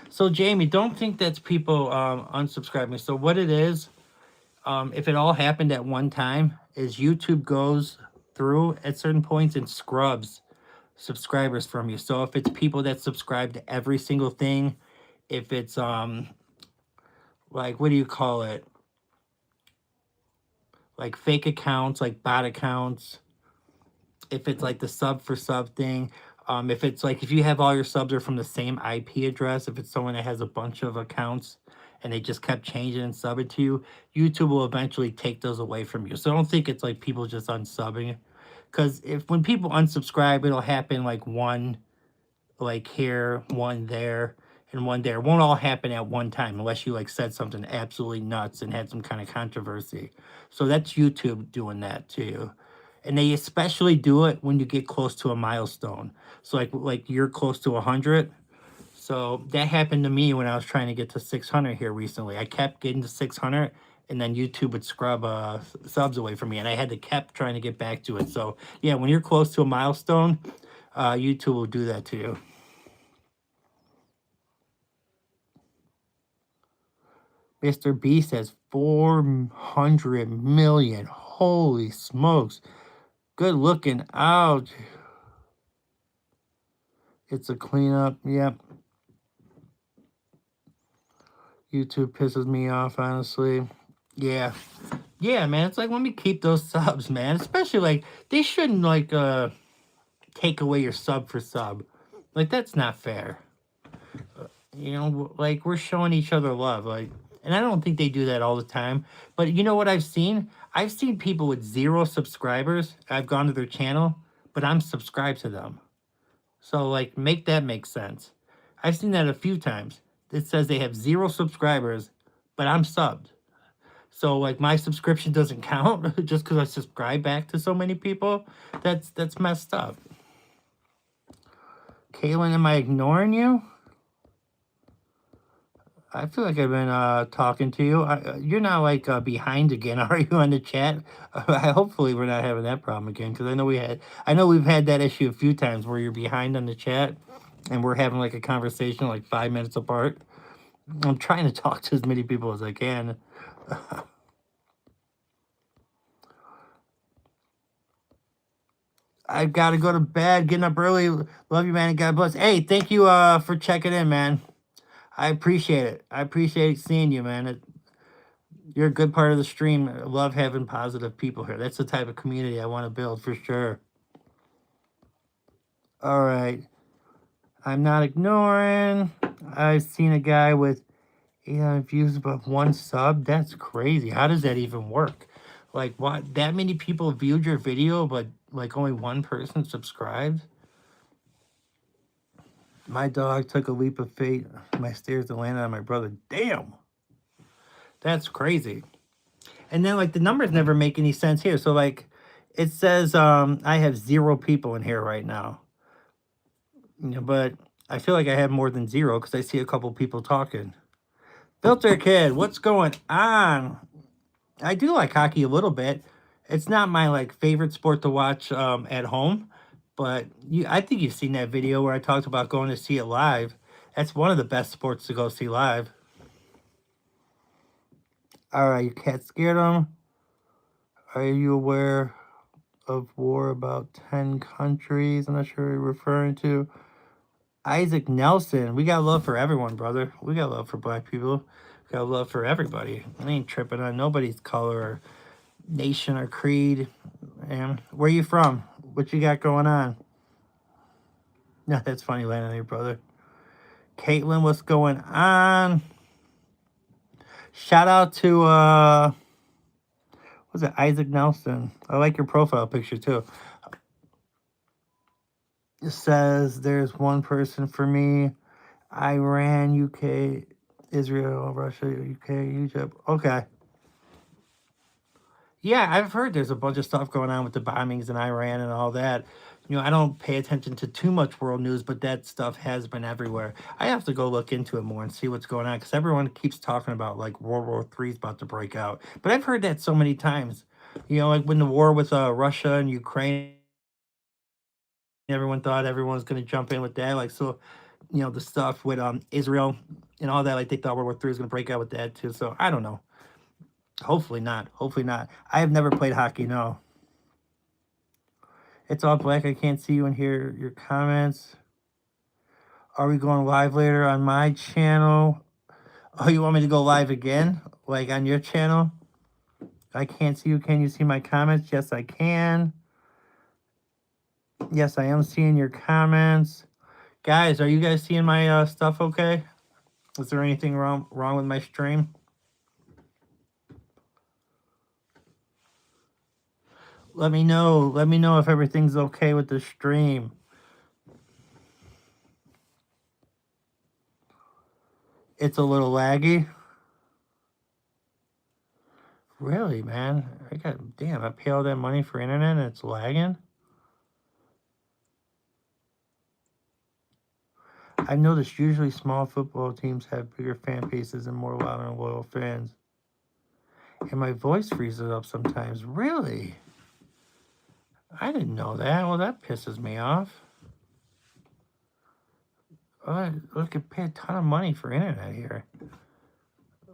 So Jamie, don't think that's people unsubscribing. So what it is, if it all happened at one time, is YouTube goes through at certain points and scrubs subscribers from you. So if it's people that subscribe to every single thing, if it's like what do you call it? Like fake accounts, like bot accounts. If it's like the sub for sub thing, if it's like if you have all your subs are from the same IP address, if it's someone that has a bunch of accounts and they just kept changing and subbing to you, YouTube will eventually take those away from you. So I don't think it's like people just unsubbing, because if when people unsubscribe, it'll happen like one like here, one there, and one there. It won't all happen at one time unless you like said something absolutely nuts and had some kind of controversy. So that's YouTube doing that to you. And they especially do it when you get close to a milestone. So like you're close to 100. So that happened to me when I was trying to get to 600 here recently. I kept getting to 600 and then YouTube would scrub subs away from me, and I had to kept trying to get back to it. So yeah, when you're close to a milestone, YouTube will do that to you. Mr. Beast has 400 million. Holy smokes. Good looking out. It's a cleanup. Yep. YouTube pisses me off, honestly. Yeah. Yeah, man. It's like, let me keep those subs, man. Especially, like, they shouldn't, like, take away your sub for sub. Like, that's not fair. You know, like, we're showing each other love. Like, and I don't think they do that all the time. But you know what I've seen? I've seen people with 0 subscribers. I've gone to their channel, but I'm subscribed to them. So, like, make that make sense. I've seen that a few times. It says they have 0 subscribers, but I'm subbed. So, like, my subscription doesn't count just because I subscribe back to so many people. That's messed up. Kaylin, am I ignoring you? I feel like I've been talking to you. You're not like behind again, are you, on the chat? Hopefully, we're not having that problem again, because I know we've had that issue a few times where you're behind on the chat, and we're having like a conversation like 5 minutes apart. I'm trying to talk to as many people as I can. I've got to go to bed. Getting up early. Love you, man. And God bless. Hey, thank you for checking in, man. I appreciate it. I appreciate seeing you, man. You're a good part of the stream. I love having positive people here. That's the type of community I want to build for sure. All right. I'm not ignoring. I've seen a guy with 800 views but 1 sub. That's crazy. How does that even work? Like, what? That many people viewed your video, but like only 1 person subscribed? My dog took a leap of faith. My stairs to land on my brother. Damn. That's crazy. And then, like, the numbers never make any sense here. So, like, it says I have 0 people in here right now. You know, but I feel like I have more than 0 because I see a couple people talking. Filter Kid, what's going on? I do like hockey a little bit. It's not my, like, favorite sport to watch at home. But I think you've seen that video where I talked about going to see it live. That's one of the best sports to go see live. All right, your cat scared him. Are you aware of war about 10 countries? I'm not sure what you're referring to. Isaac Nelson. We got love for everyone, brother. We got love for black people. We got love for everybody. I ain't tripping on nobody's color or nation or creed. And where you from? What you got going on? No, that's funny, landing on your brother. Caitlin, what's going on? Shout out to what's it, Isaac Nelson. I like your profile picture too. It says there's 1 person for me. Iran, UK, Israel, Russia, UK, Egypt. Okay. Yeah, I've heard there's a bunch of stuff going on with the bombings in Iran and all that. You know, I don't pay attention to too much world news, but that stuff has been everywhere. I have to go look into it more and see what's going on because everyone keeps talking about like World War III is about to break out. But I've heard that so many times. You know, like when the war with Russia and Ukraine, everyone thought everyone was going to jump in with that. Like, so, you know, the stuff with Israel and all that, like they thought World War III was going to break out with that too. So I don't know. Hopefully not. Hopefully not. I have never played hockey, no. It's all black. I can't see you and hear your comments. Are we going live later on my channel? Oh, you want me to go live again? Like on your channel? I can't see you. Can you see my comments? Yes, I can. Yes, I am seeing your comments. Guys, are you guys seeing my stuff okay? Is there anything wrong with my stream? Let me know. Let me know if everything's okay with the stream. It's a little laggy. Really, man? I pay all that money for internet and it's lagging? I've noticed usually small football teams have bigger fan bases and more loud and loyal fans. And my voice freezes up sometimes. Really? I didn't know that. Well, that pisses me off. I could pay a ton of money for internet here.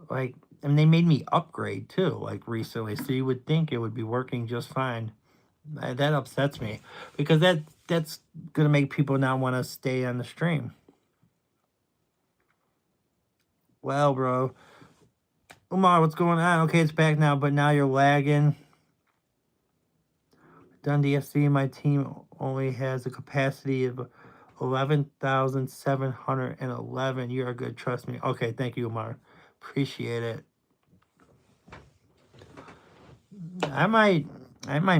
Like, And they made me upgrade too, like recently. So you would think it would be working just fine. That upsets me because that's gonna make people not want to stay on the stream. Well, bro, Umar, what's going on? Okay, it's back now, but now you're lagging. Dundee FC, my team only has a capacity of 11,711. You're good, trust me. Okay, thank you, Umar. Appreciate it. I might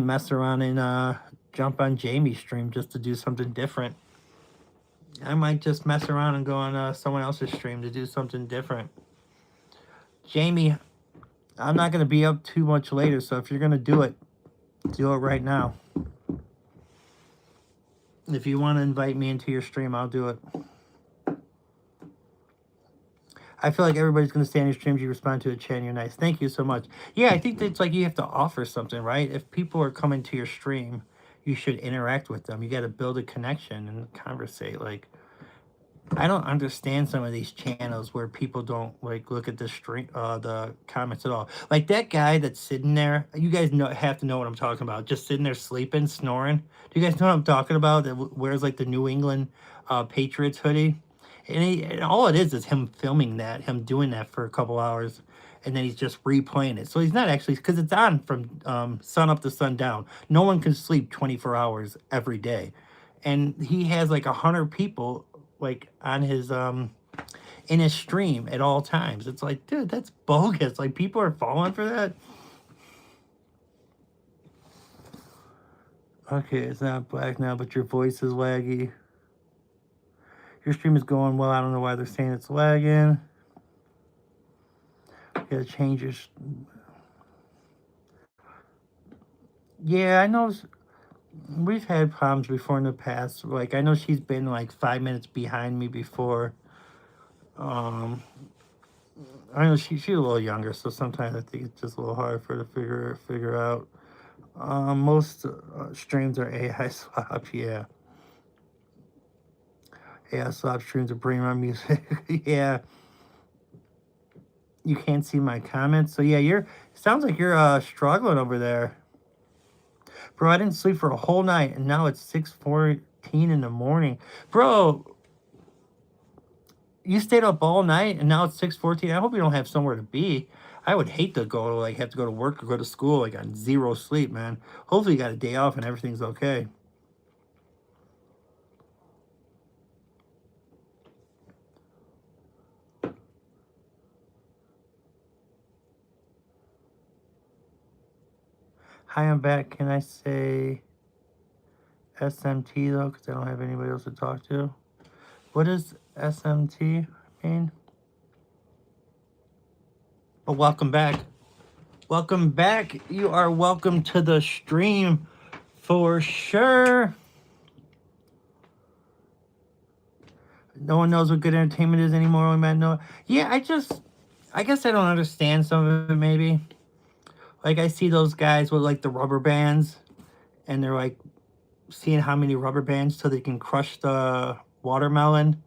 mess around and jump on Jamie's stream just to do something different. I might just mess around and go on someone else's stream to do something different. Jamie, I'm not gonna be up too much later, so if you're gonna do it right now. If you want to invite me into your stream, I'll do it. I feel like everybody's going to stay on your streams. You respond to a chat and you're nice. Thank you so much. Yeah, I think it's like you have to offer something, right? If people are coming to your stream, you should interact with them. You got to build a connection and conversate. Like, I don't understand some of these channels where people don't like look at the stream, the comments at all. Like that guy that's sitting there. You guys have to know what I'm talking about. Just sitting there sleeping, snoring. Do you guys know what I'm talking about? That wears like the New England Patriots hoodie, and all it is him filming that, him doing that for a couple hours, and then he's just replaying it. So he's not actually, because it's on from sun up to sundown. No one can sleep 24 hours every day, and he has like 100 people like on his in his stream at all times. It's like, dude, that's bogus. Like people are falling for that. Okay, it's not black now, but your voice is laggy. Your stream is going well. I don't know why they're saying it's lagging. You gotta change your. Yeah, I know. We've had problems before in the past. Like I know she's been like 5 minutes behind me before. I know she's a little younger, so sometimes I think it's just a little hard for her to figure out. Most streams are AI swap, yeah. AI swap streams are bringing on music, yeah. You can't see my comments, so yeah, sounds like you're struggling over there. Bro, I didn't sleep for a whole night, and now it's 6:14 in the morning. Bro, you stayed up all night, and now it's 6:14. I hope you don't have somewhere to be. I would hate to go, like, have to go to work or go to school, like, on zero sleep, man. Hopefully you got a day off and everything's okay. Hi, I'm back. Can I say SMT, though? Because I don't have anybody else to talk to. What does SMT mean? Oh, welcome back. Welcome back. You are welcome to the stream for sure. No one knows what good entertainment is anymore. We might know. Yeah, I guess I don't understand some of it, maybe. Like, I see those guys with, like, the rubber bands, and they're, like, seeing how many rubber bands so they can crush the watermelon.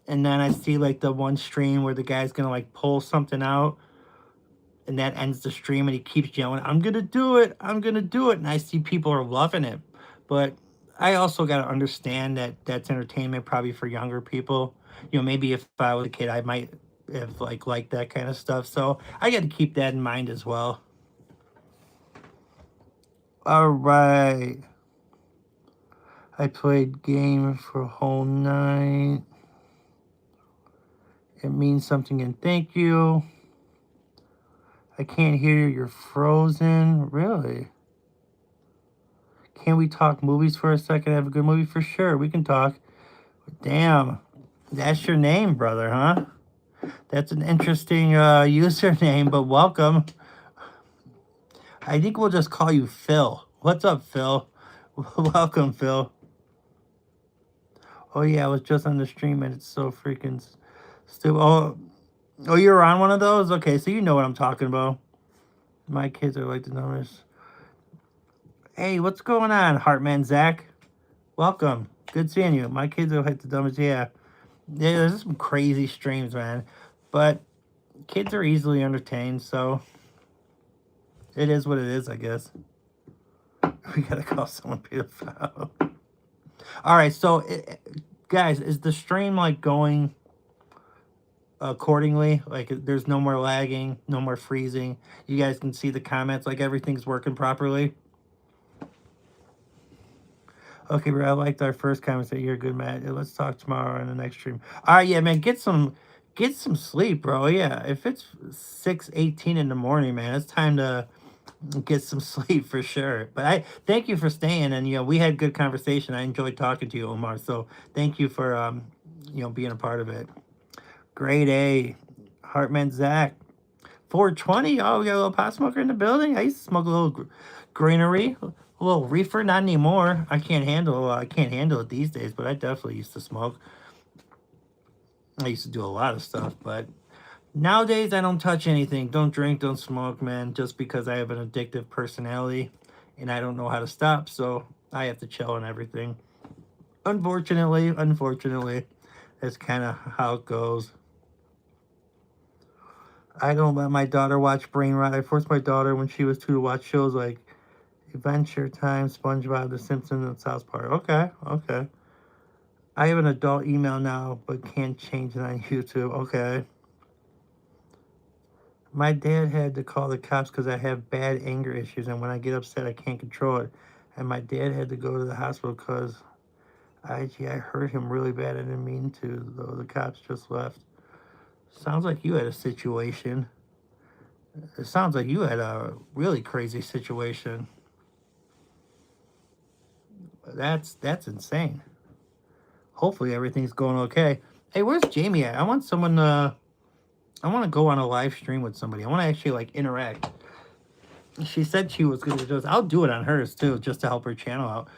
And then I see, like, the one stream where the guy's gonna, like, pull something out, and that ends the stream, and he keeps yelling, I'm gonna do it, I'm gonna do it. And I see people are loving it. But I also got to understand that that's entertainment probably for younger people. You know, maybe if I was a kid, I might have liked that kind of stuff. So I got to keep that in mind as well. All right. I played game for a whole night. It means something, and thank you. I can't hear you. You're frozen. Really? Can we talk movies for a second? Have a good movie? For sure. We can talk. Damn. That's your name, brother, huh? That's an interesting username, but welcome. I think we'll just call you Phil. What's up, Phil? Welcome, Phil. Oh, yeah, I was just on the stream, and it's so freaking stupid. Oh, you're on one of those? Okay, so you know what I'm talking about. My kids are like the numbers. Hey, what's going on, Heartman Zach? Welcome. Good seeing you. My kids are like the dumbest. Yeah, there's some crazy streams, man. But Kids are easily entertained, so it is what it is, I guess. We gotta call someone pedophile. All right, so guys, is the stream like going accordingly? Like, there's no more lagging, no more freezing. You guys can see the comments, like everything's working properly. Okay, bro, I liked our first comment. That you're good, Matt. Let's talk tomorrow on the next stream. All right, yeah, man, get some sleep, bro. Yeah, if it's 6:18 in the morning, man, it's time to get some sleep for sure. But I thank you for staying, and we had good conversation. I enjoyed talking to you, Omar. So thank you for being a part of it. Grade A, Hartman Zach, 420. Oh, we got a little pot smoker in the building. I used to smoke a little greenery, a little reefer. Not anymore. I can't handle it these days. But I definitely used to smoke. I used to do a lot of stuff, but nowadays I don't touch anything. Don't drink, don't smoke, man. Just because I have an addictive personality, and I don't know how to stop, so I have to chill and everything. Unfortunately, that's kind of how it goes. I don't let my daughter watch Brain Rot. I forced my daughter when she was 2 to watch shows like Adventure Time, SpongeBob, The Simpsons, and South Park. Okay. I have an adult email now, but can't change it on YouTube. Okay. My dad had to call the cops because I have bad anger issues, and when I get upset, I can't control it. And my dad had to go to the hospital because I hurt him really bad. I didn't mean to, though. The cops just left. Sounds like you had a situation. It sounds like you had a really crazy situation. That's insane. Hopefully everything's going okay. Hey, where's Jamie at? I want someone. I want to go on a live stream with somebody. I want to actually like interact. She said she was going to do this. I'll do it on hers too, just to help her channel out.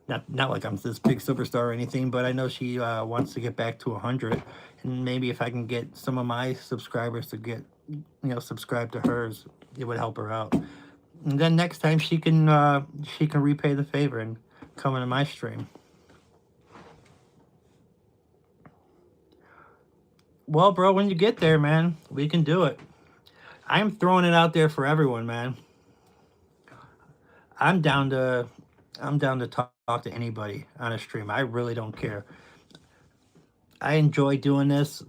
Not like I'm this big superstar or anything, but I know she wants to get back to 100, and maybe if I can get some of my subscribers to get subscribe to hers, it would help her out. And then next time she can repay the favor and come into my stream. Well, bro, when you get there, man, we can do it. I'm throwing it out there for everyone, man. I'm down to talk to anybody on a stream. I really don't care. I enjoy doing this,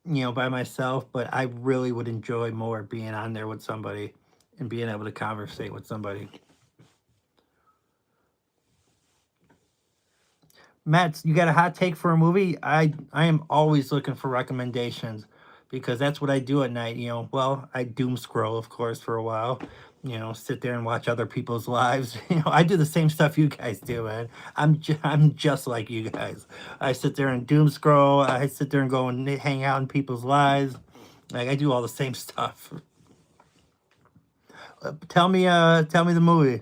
by myself, but I really would enjoy more being on there with somebody and being able to conversate with somebody. Matt, you got a hot take for a movie? I am always looking for recommendations because that's what I do at night. Well, I doom scroll, of course, for a while. Sit there and watch other people's lives. I do the same stuff you guys do, man. I'm just like you guys. I sit there and doom scroll. I sit there and go and hang out in people's lives. Like I do all the same stuff. Tell me the movie.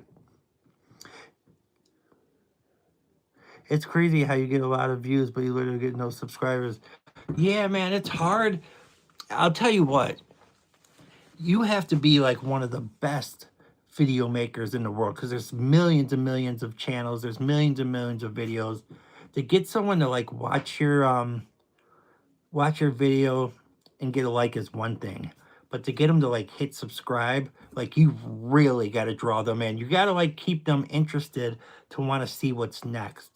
It's crazy how you get a lot of views, but you literally get no subscribers. Yeah, man, it's hard. I'll tell you what. You have to be like one of the best video makers in the world because there's millions and millions of channels. There's millions and millions of videos. To get someone to like watch your video and get a like is one thing. But to get them to like hit subscribe, like you really got to draw them in. You got to like keep them interested to want to see what's next.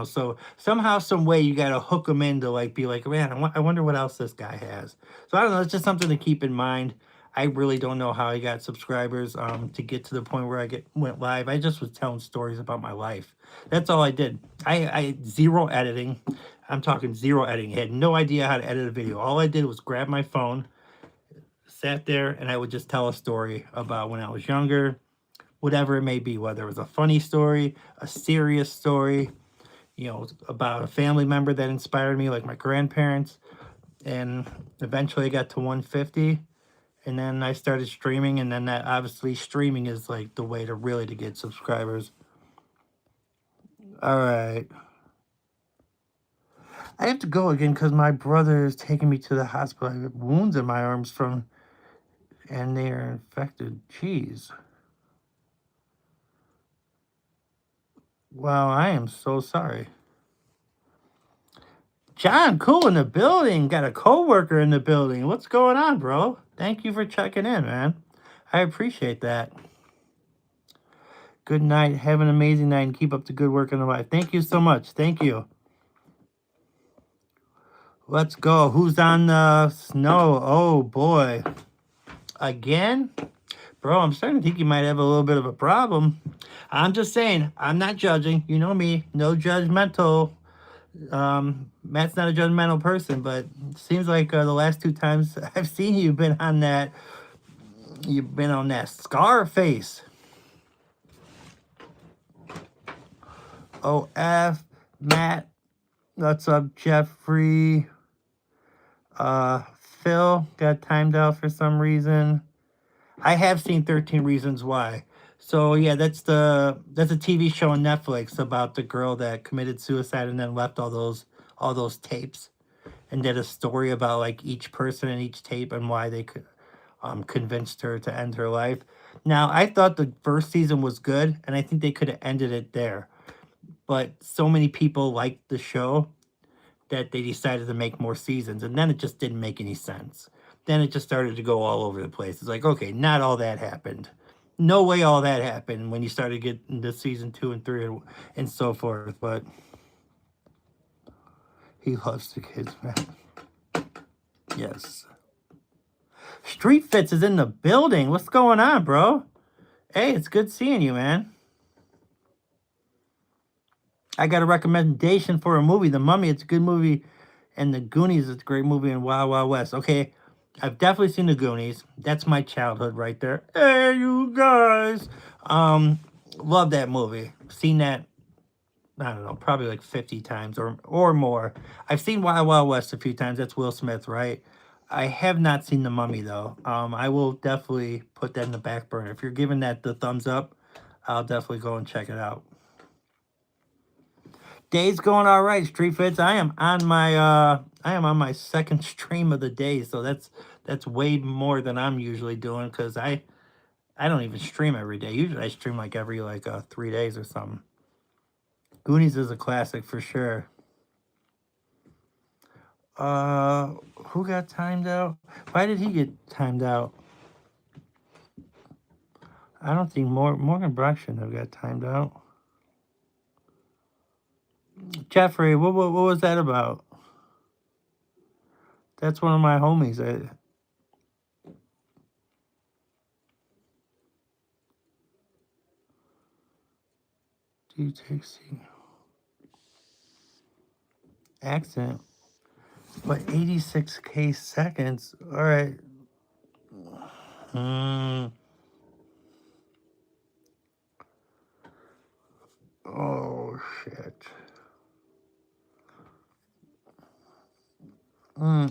So somehow, some way, you got to hook them in to like be like, man, I wonder what else this guy has. So I don't know. It's just something to keep in mind. I really don't know how I got subscribers to get to the point where went live. I just was telling stories about my life. That's all I did. I zero editing. I'm talking zero editing. I had no idea how to edit a video. All I did was grab my phone, sat there, and I would just tell a story about when I was younger, whatever it may be, whether it was a funny story, a serious story, about a family member that inspired me, like my grandparents. And eventually I got to 150. And then I started streaming. And then that obviously streaming is like the way to get subscribers. All right. I have to go again because my brother is taking me to the hospital. I have wounds in my arms and they are infected. Jeez. Wow, I am so sorry. John, cool in the building. Got a coworker in the building. What's going on, bro? Thank you for checking in, man. I appreciate that. Good night. Have an amazing night and keep up the good work in the life. Thank you so much. Thank you. Let's go. Who's on the snow? Oh, boy. Again? Bro, I'm starting to think you might have a little bit of a problem. I'm just saying, I'm not judging. You know me, no judgmental. Matt's not a judgmental person, but it seems like the last two times I've seen you, you've been on that scar face. OF, Matt, what's up, Jeffrey? Phil got timed out for some reason. I have seen 13 Reasons Why. So yeah, that's a TV show on Netflix about the girl that committed suicide and then left all those tapes and did a story about like each person in each tape and why they could convinced her to end her life. Now, I thought the first season was good and I think they could have ended it there. But so many people liked the show that they decided to make more seasons, and then it just didn't make any sense. Then it just started to go all over the place. It's like, okay, not all that happened. No way all that happened when you started getting to season 2 and 3 and so forth. But he loves the kids, man. Yes. Street Fits is in the building. What's going on, bro? Hey, it's good seeing you, man. I got a recommendation for a movie. The Mummy, it's a good movie. And The Goonies, it's a great movie in Wild Wild West. Okay, I've definitely seen The Goonies. That's my childhood right there. Hey, you guys. Love that movie. Seen that, I don't know, probably like 50 times or more. I've seen Wild Wild West a few times. That's Will Smith, right? I have not seen The Mummy, though. I will definitely put that in the back burner. If you're giving that the thumbs up, I'll definitely go and check it out. Day's going all right, Street Fits. I am on my second stream of the day, so that's way more than I'm usually doing because I don't even stream every day. Usually I stream like every 3 days or something. Goonies is a classic for sure. Who got timed out? Why did he get timed out? I don't think Morgan Brock shouldn't have got timed out. Jeffrey, what was that about? That's one of my homies. Do you take C? Accent. But 86K seconds. All right. Oh shit.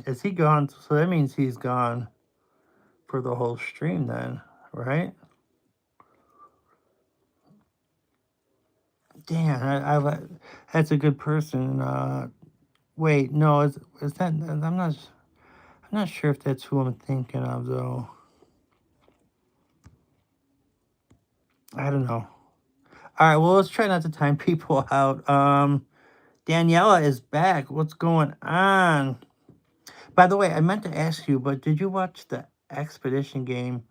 Is he gone? So that means he's gone for the whole stream then, right? Damn, that's a good person. Wait, no, is that? I'm not sure if that's who I'm thinking of though. I don't know. All right, well, let's try not to time people out. Daniela is back. What's going on? By the way, I meant to ask you, but did you watch the expedition game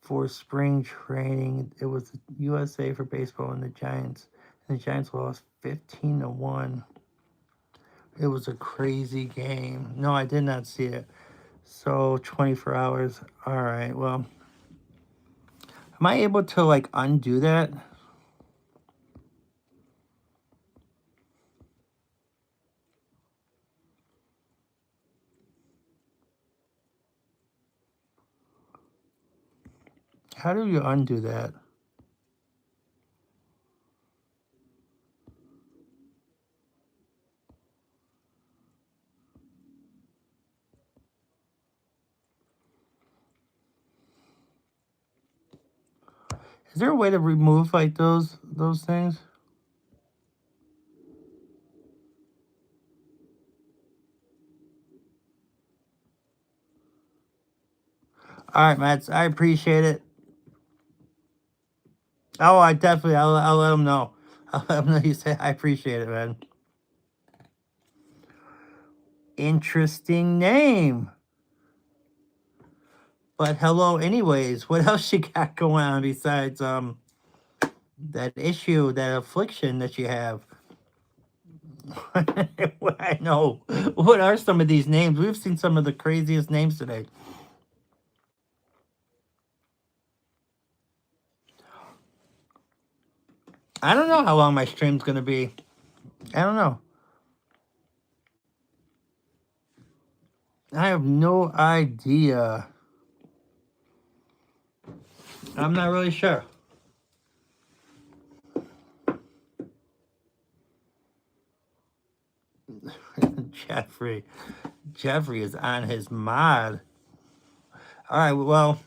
for spring training? It was the USA for baseball and the Giants. And the Giants lost 15-1. It was a crazy game. No, I did not see it. So 24 hours. All right. Well, am I able to undo that? How do you undo that? Is there a way to remove those things? All right, Matt. I appreciate it. Oh, I'll let them know. I'll let them know you say I appreciate it, man. Interesting name. But hello anyways. What else you got going on besides that issue, that affliction that you have? I know. What are some of these names? We've seen some of the craziest names today. I don't know how long my stream's going to be. I don't know. I have no idea. I'm not really sure. Jeffrey. Jeffrey is on his mod. All right, well,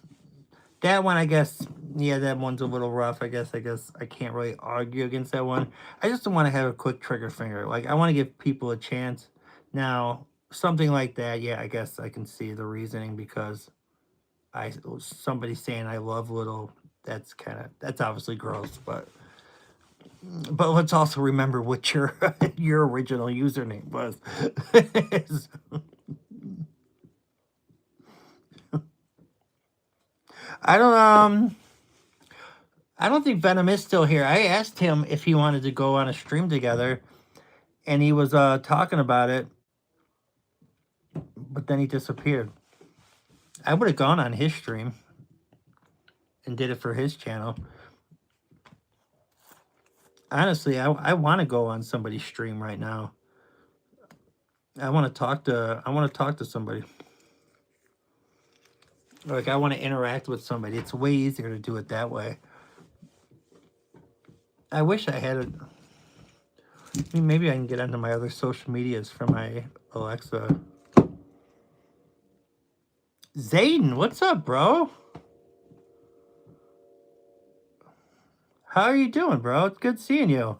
that one, I guess, yeah, that one's a little rough. I guess I can't really argue against that one. I just don't want to have a quick trigger finger. Like, I want to give people a chance. Now, something like that, yeah, I guess I can see the reasoning because somebody saying I love little, that's obviously gross, but let's also remember what your your original username was. I don't think Venom is still here. I asked him if he wanted to go on a stream together, and he was talking about it, but then he disappeared. I would have gone on his stream and did it for his channel. Honestly, I want to go on somebody's stream right now. I want to talk to somebody. Like, I want to interact with somebody. It's way easier to do it that way. I wish I had it. Maybe I can get onto my other social medias from my Alexa. Zayden, what's up, bro? How are you doing, bro? It's good seeing you.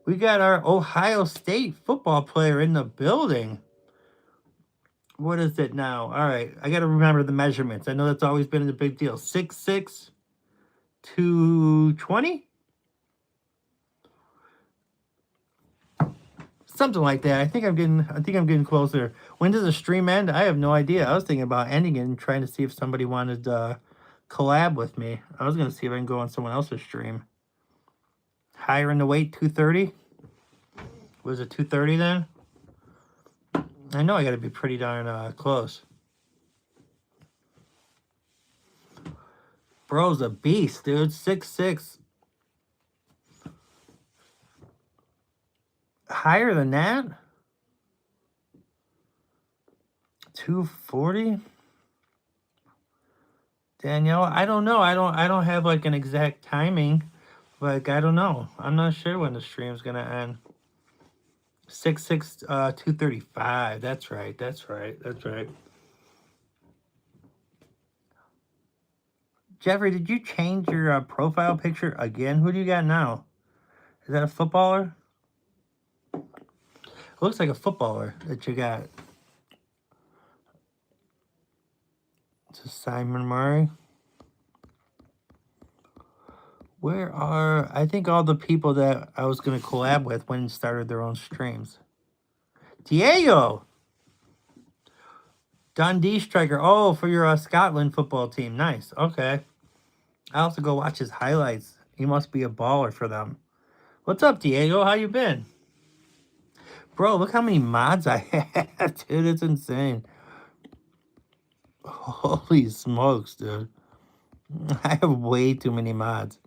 We got our Ohio State football player in the building. What is it now? All right, I got to remember the measurements. I know that's always been a big deal. 6'6", 220? Something like that. I think I'm getting closer. When does the stream end? I have no idea. I was thinking about ending it and trying to see if somebody wanted to collab with me. I was going to see if I can go on someone else's stream. Higher in the weight, 230? Was it 230 then? I know I got to be pretty darn close. Bro's a beast, dude. 6'6". Higher than that? 240? Danielle, I don't know. I don't have like an exact timing. Like, I don't know. I'm not sure when the stream's gonna end. 6'6", 235. That's right. Jeffrey, did you change your profile picture again? Who do you got now? Is that a footballer? It looks like a footballer that you got. It's Simon Murray. Where are, I think, all the people that I was going to collab with went and started their own streams? Diego! Dundee striker. Oh, for your Scotland football team. Nice. Okay. I'll have to go watch his highlights. He must be a baller for them. What's up, Diego? How you been? Bro, look how many mods I have, dude. It's insane. Holy smokes, dude. I have way too many mods.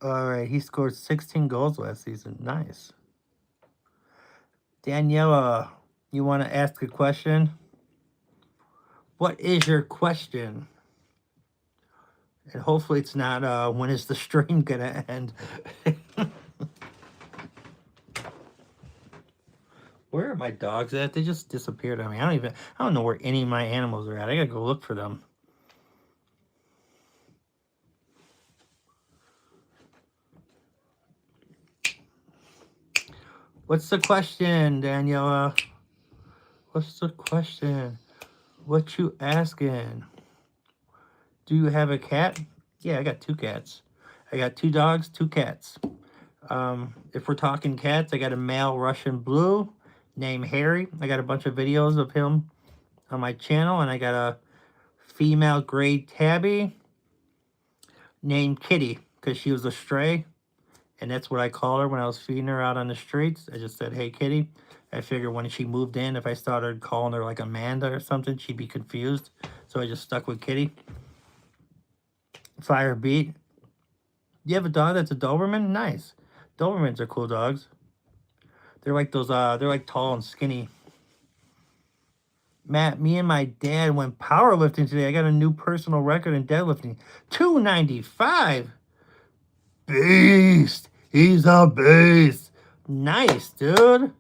All right, he scored 16 goals last season. Nice. Daniela, you want to ask a question? What is your question? And hopefully it's not, when is the stream going to end? Where are my dogs at? They just disappeared on me. I don't know where any of my animals are at. I got to go look for them. What's the question, Daniela? What's the question? What you asking? Do you have a cat? Yeah, I got 2 cats. I got 2 dogs, 2 cats. If we're talking cats, I got a male Russian blue named Harry. I got a bunch of videos of him on my channel, and I got a female gray tabby named Kitty because she was a stray, and that's what I called her when I was feeding her out on the streets. I just said, "Hey, Kitty." I figured when she moved in, if I started calling her like Amanda or something, she'd be confused. So I just stuck with Kitty. Fire beat. You have a dog that's a Doberman? Nice. Dobermans are cool dogs. They're like those, they're like tall and skinny. Matt, me and my dad went powerlifting today. I got a new personal record in deadlifting. 295. Beast. He's a beast. Nice, dude.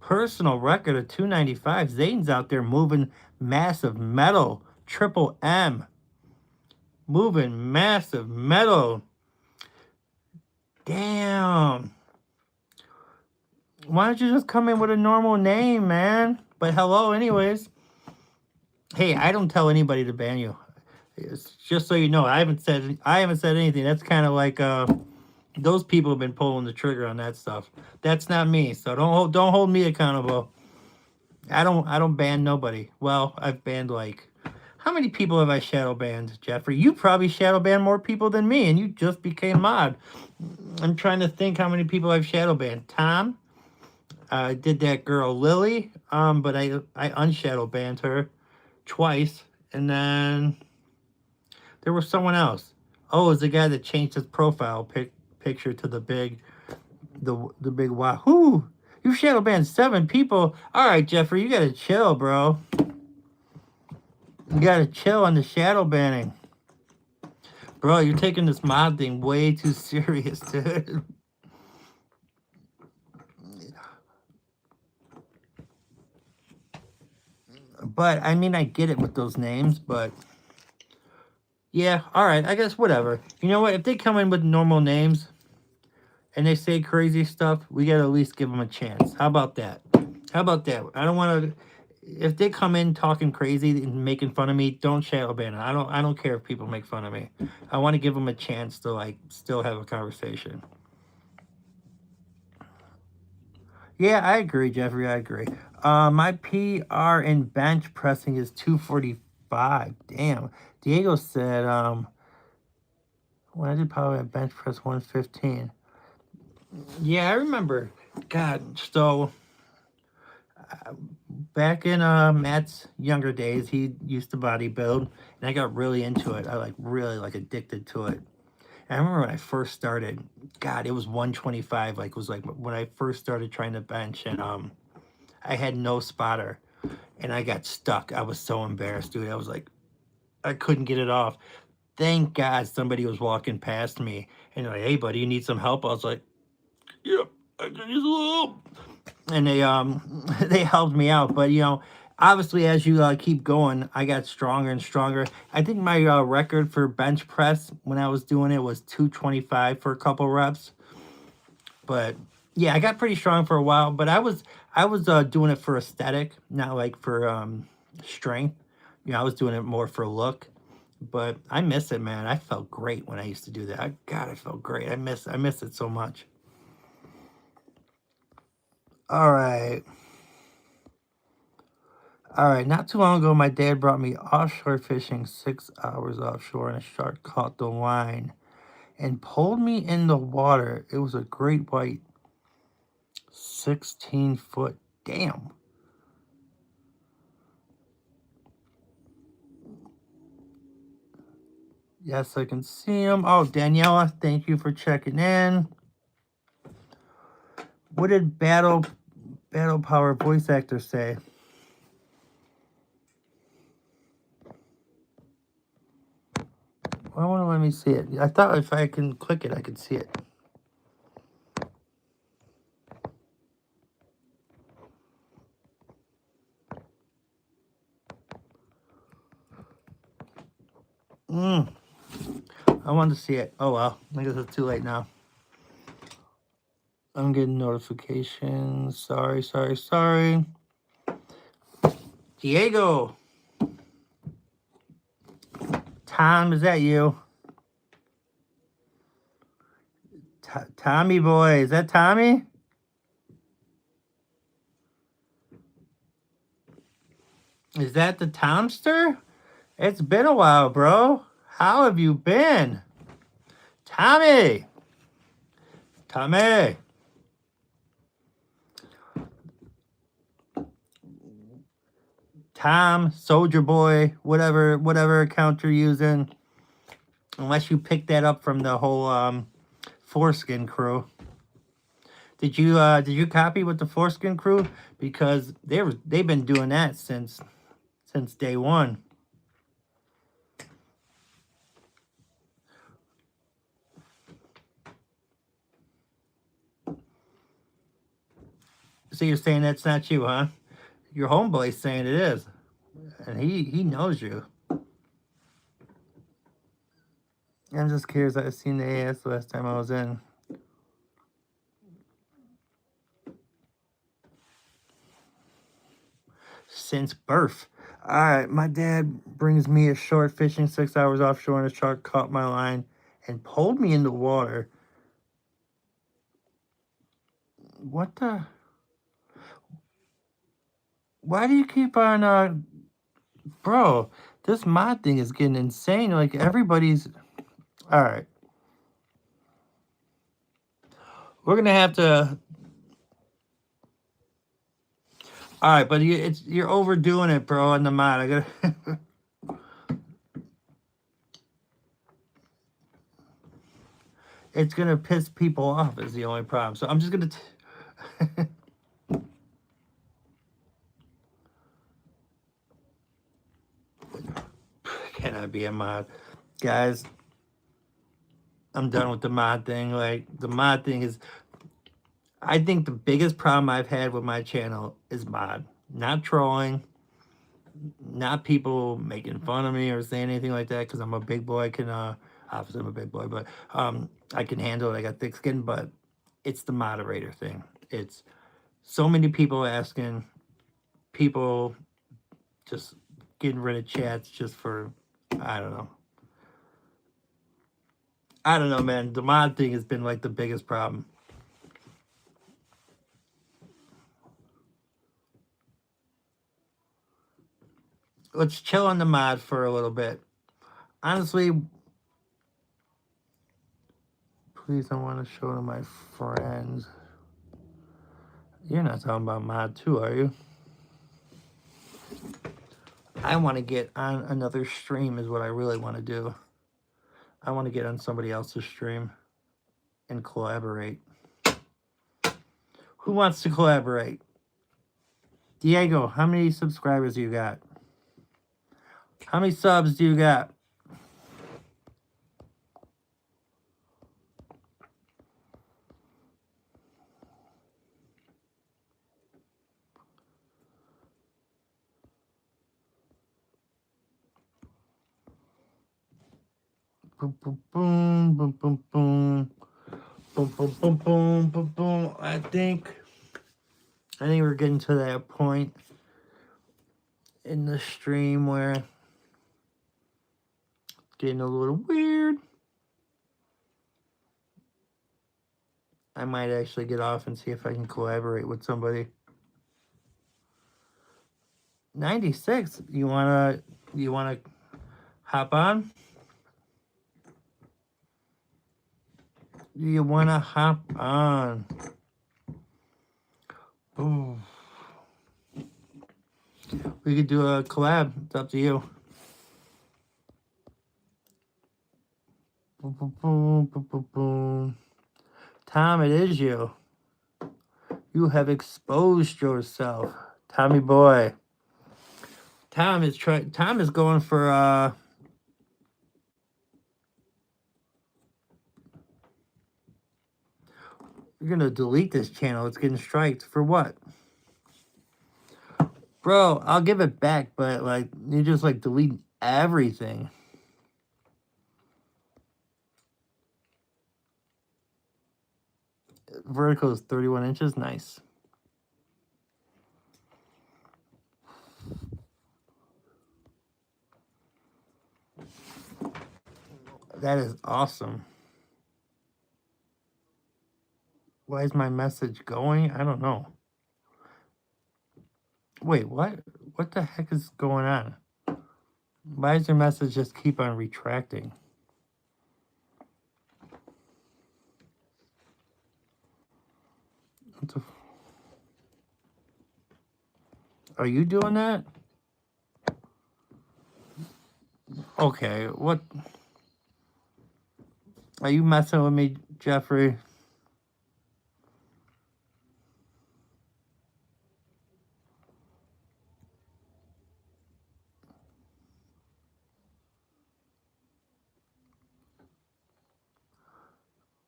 Personal record of 295. Zayden's out there moving massive metal. Triple M. Moving massive metal. Damn. Why don't you just come in with a normal name, man? But hello, anyways. Hey, I don't tell anybody to ban you. It's just so you know, I haven't said anything. That's kind of like those people have been pulling the trigger on that stuff. That's not me. So don't hold me accountable. I don't ban nobody. Well, I've banned like, how many people have I shadow banned, Jeffrey? You probably shadow banned more people than me, and you just became mod. I'm trying to think how many people I've shadow banned. Tom, I did that girl Lily, but I unshadow banned her twice, and then there was someone else. Oh, it was the guy that changed his profile picture to the big wahoo. You shadow banned 7 people. All right, Jeffrey, you gotta chill, bro. You gotta chill on the shadow banning. Bro, you're taking this mod thing way too serious, dude. But, I mean, I get it with those names, but... yeah, alright, I guess whatever. You know what? If they come in with normal names and they say crazy stuff, we gotta at least give them a chance. How about that? How about that? I don't want to... if they come in talking crazy and making fun of me, don't shadow ban it. I don't care if people make fun of me. I want to give them a chance to like still have a conversation. Yeah, I agree, Jeffrey. I agree. My PR in bench pressing is 245. Damn. Diego said when I did power at bench press 115. Yeah, I remember. God, so back in Matt's younger days, he used to bodybuild, and I got really into it. I really addicted to it. And I remember when I first started, God, it was 125. Like, it was like when I first started trying to bench, and I had no spotter, and I got stuck. I was so embarrassed, dude. I was like, I couldn't get it off. Thank God somebody was walking past me, and they're like, "Hey, buddy, you need some help?" I was like, "Yeah, I can use a little help." And they they helped me out. But you know, obviously as you keep going, I got stronger and stronger. I think my record for bench press when I was doing it was 225 for a couple reps. But yeah, I got pretty strong for a while. But I was doing it for aesthetic, not like for strength. You know, I was doing it more for look. But I miss it, man. I felt great when I used to do that. God, I felt great. I miss it so much. All right. Not too long ago, my dad brought me offshore fishing, 6 hours offshore, and a shark caught the line and pulled me in the water. It was a great white, 16-foot. Damn. Yes, I can see him. Oh, Daniela, thank you for checking in. What did Battle Power voice actor say? I want to let me see it. I thought if I can click it, I could see it. I wanted to see it. Oh well, I guess it's too late now. I'm getting notifications. Sorry. Diego. Tom, is that you? Tommy boy, is that Tommy? Is that the Tomster? It's been a while, bro. How have you been? Tommy! Tommy! Tom, Soldier Boy, whatever account you're using. Unless you picked that up from the whole Foreskin crew. Did you copy with the Foreskin crew? Because they've been doing that since day one. So you're saying that's not you, huh? Your homeboy's saying it is. And he knows you. I'm just curious. I seen the AS last time I was in. Since birth. Alright, my dad brings me ashore fishing 6 hours offshore, and a shark caught my line and pulled me in the water. What the? Why do you keep on, bro, this mod thing is getting insane. Like, everybody's... Alright. We're gonna have to... Alright, but you're overdoing it, bro, on the mod. I gotta... It's gonna piss people off is the only problem. So I'm just gonna... Can I be a mod? Guys, I'm done with the mod thing. Like, the mod thing is... I think the biggest problem I've had with my channel is mod. Not trolling. Not people making fun of me or saying anything like that, because I'm a big boy. I can, obviously I'm a big boy, but I can handle it. I got thick skin, but it's the moderator thing. It's so many people asking, people just getting rid of chats just for, I don't know. I don't know, man. The mod thing has been like the biggest problem. Let's chill on the mod for a little bit. Honestly, please, I want to show to my friends. You're not talking about mod 2, are you? I want to get on another stream is what I really want to do. I want to get on somebody else's stream and collaborate. Who wants to collaborate? Diego, how many subscribers do you got? How many subs do you got? Boom, boom, boom, boom, boom, boom. Boom, boom, boom, boom, boom, boom. I think we're getting to that point in the stream where it's getting a little weird. I might actually get off and see if I can collaborate with somebody. 96. You wanna hop on? You wanna hop on? Ooh. We could do a collab. It's up to you. Boom, boom, boom, boom, boom, boom. Tom, it is you. You have exposed yourself, Tommy boy. Tom is going for You're gonna delete this channel. It's getting striked for what? Bro, I'll give it back, but like you just like delete everything. Vertical is 31 inches. Nice. That is awesome. Why is my message going? I don't know. Wait, what? What the heck is going on? Why does your message just keep on retracting? What the Are you doing that? Okay, what? Are you messing with me, Jeffrey?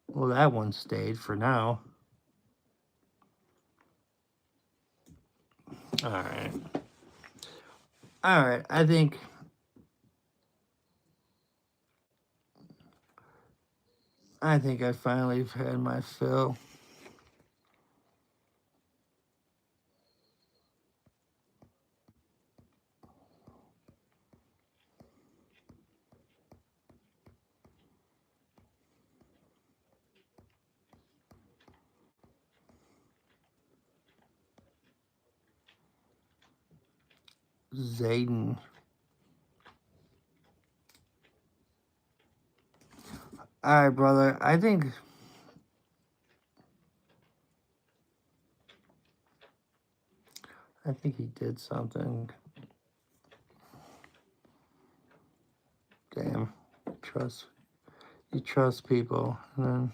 Well, that one stayed for now. All right. All right. I think I finally have had my fill. Zayden. All right, brother. I think he did something. Damn. Trust. You trust people, and then.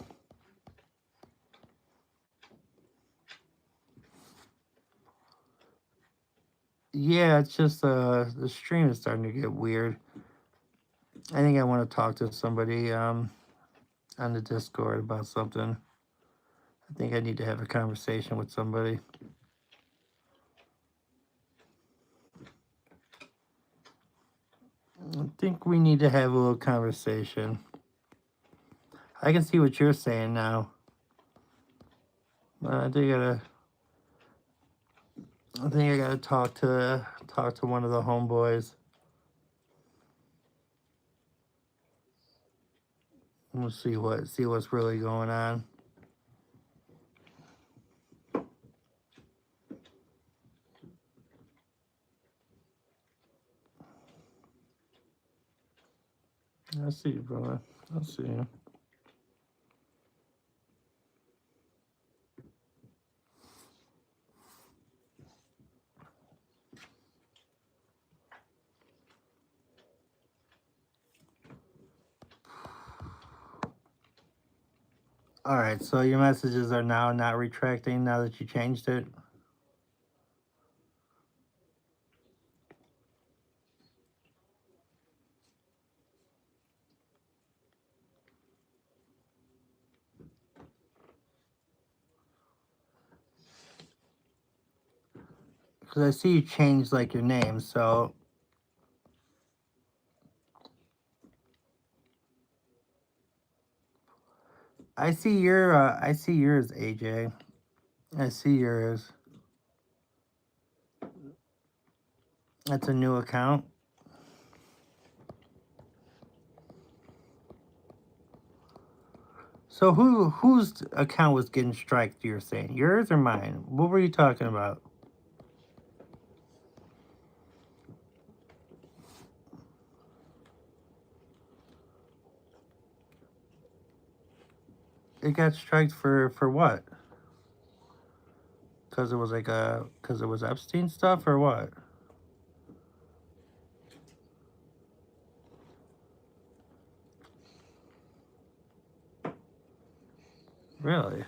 Yeah, it's just the stream is starting to get weird. I think I want to talk to somebody on the Discord about something. I think I need to have a conversation with somebody. I think we need to have a little conversation. I can see what you're saying now. I think I gotta talk to one of the homeboys. We'll see what's really going on. I see you, brother. I see you. All right, so your messages are now not retracting now that you changed it. Because I see you changed like your name, so I see yours, AJ. I see yours. That's a new account. So whose account was getting striked? You're saying yours or mine? What were you talking about? It got striked for what? Because it was because it was Epstein stuff or what? Really?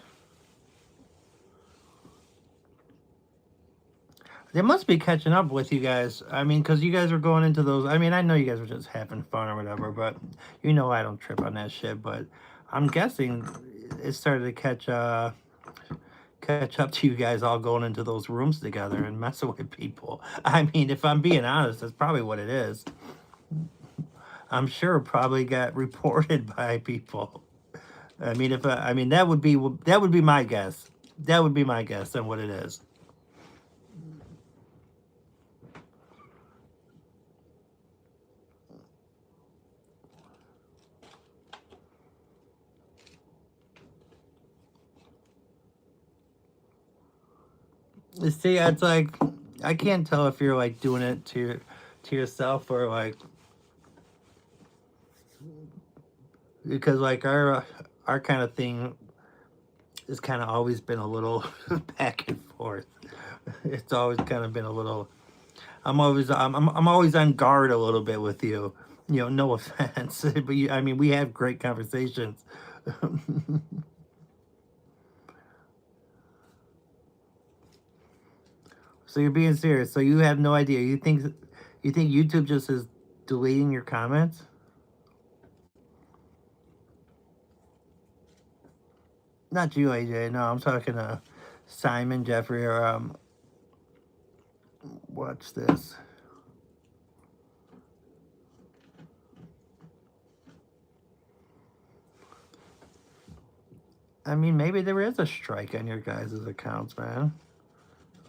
They must be catching up with you guys. I mean, because you guys were going into those. I mean, I know you guys were just having fun or whatever, but you know I don't trip on that shit. But I'm guessing it started to catch up to you guys all going into those rooms together and messing with people. I mean, if I'm being honest, that's probably what it is. I'm sure it probably got reported by people. I mean, if I mean that would be my guess. That would be my guess on what it is. You see, it's like I can't tell if you're like doing it to yourself or like because like our kind of thing has kind of always been a little back and forth. It's always kind of been a little. I'm always on guard a little bit with you. You know, no offense, but I mean, we have great conversations. So you're being serious. So you have no idea. You think YouTube just is deleting your comments? Not you, AJ. No, I'm talking to Simon, Jeffrey, or watch this. I mean, maybe there is a strike on your guys' accounts, man.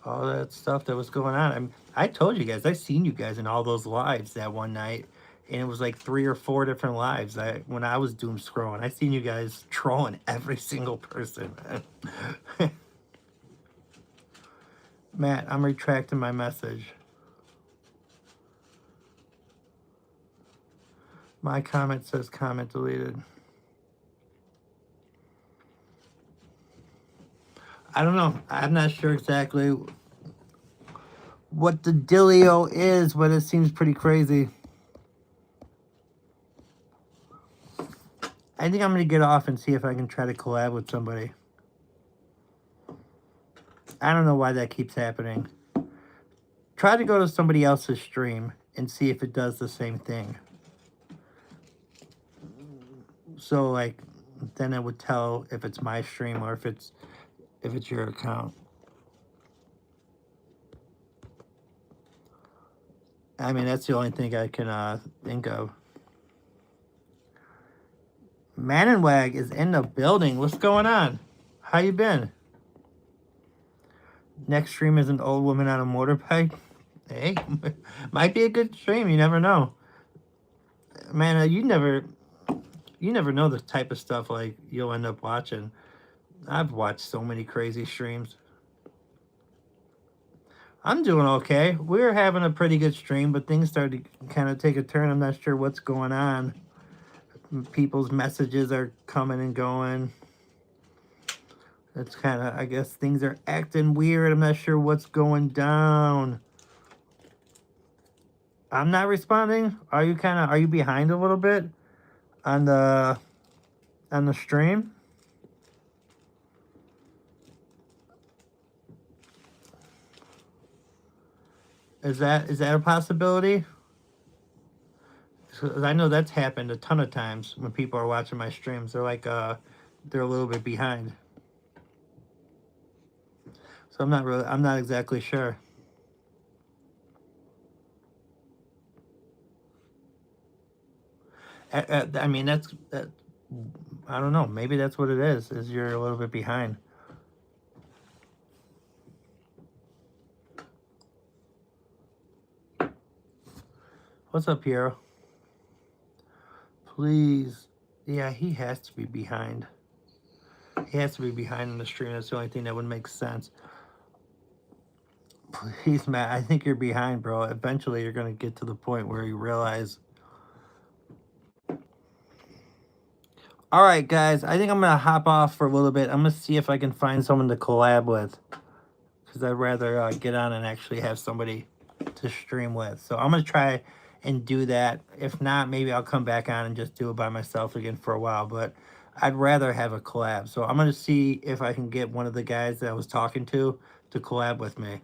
All that stuff that was going on. I told you guys, I seen you guys in all those lives that one night, and it was like 3 or 4 different lives. When I was doom scrolling, I seen you guys trolling every single person, man. Matt, I'm retracting my message. My comment says comment deleted. I don't know. I'm not sure exactly what the dealio is, but it seems pretty crazy. I think I'm going to get off and see if I can try to collab with somebody. I don't know why that keeps happening. Try to go to somebody else's stream and see if it does the same thing. So like then it would tell if it's my stream or if it's your account. I mean, that's the only thing I can think of. Manenwag is in the building. What's going on? How you been? Next stream is an old woman on a motorbike. Hey, might be a good stream. You never know. Man, you never know the type of stuff like you'll end up watching. I've watched so many crazy streams. I'm doing okay. We're having a pretty good stream, but things started to kind of take a turn. I'm not sure what's going on. People's messages are coming and going. It's kind of, I guess things are acting weird. I'm not sure what's going down. I'm not responding. Are you behind a little bit on the stream? Is that a possibility? I know that's happened a ton of times when people are watching my streams. They're like they're a little bit behind. So I'm not exactly sure. I mean, I don't know. Maybe that's what it is you're a little bit behind. What's up, Piero? Please. Yeah, he has to be behind. He has to be behind in the stream. That's the only thing that would make sense. Please, Matt, I think you're behind, bro. Eventually, you're going to get to the point where you realize. All right, guys. I think I'm going to hop off for a little bit. I'm going to see if I can find someone to collab with. Because I'd rather get on and actually have somebody to stream with. So I'm going to try and do that. If not, maybe I'll come back on and just do it by myself again for a while. But I'd rather have a collab. So I'm going to see if I can get one of the guys that I was talking to collab with me.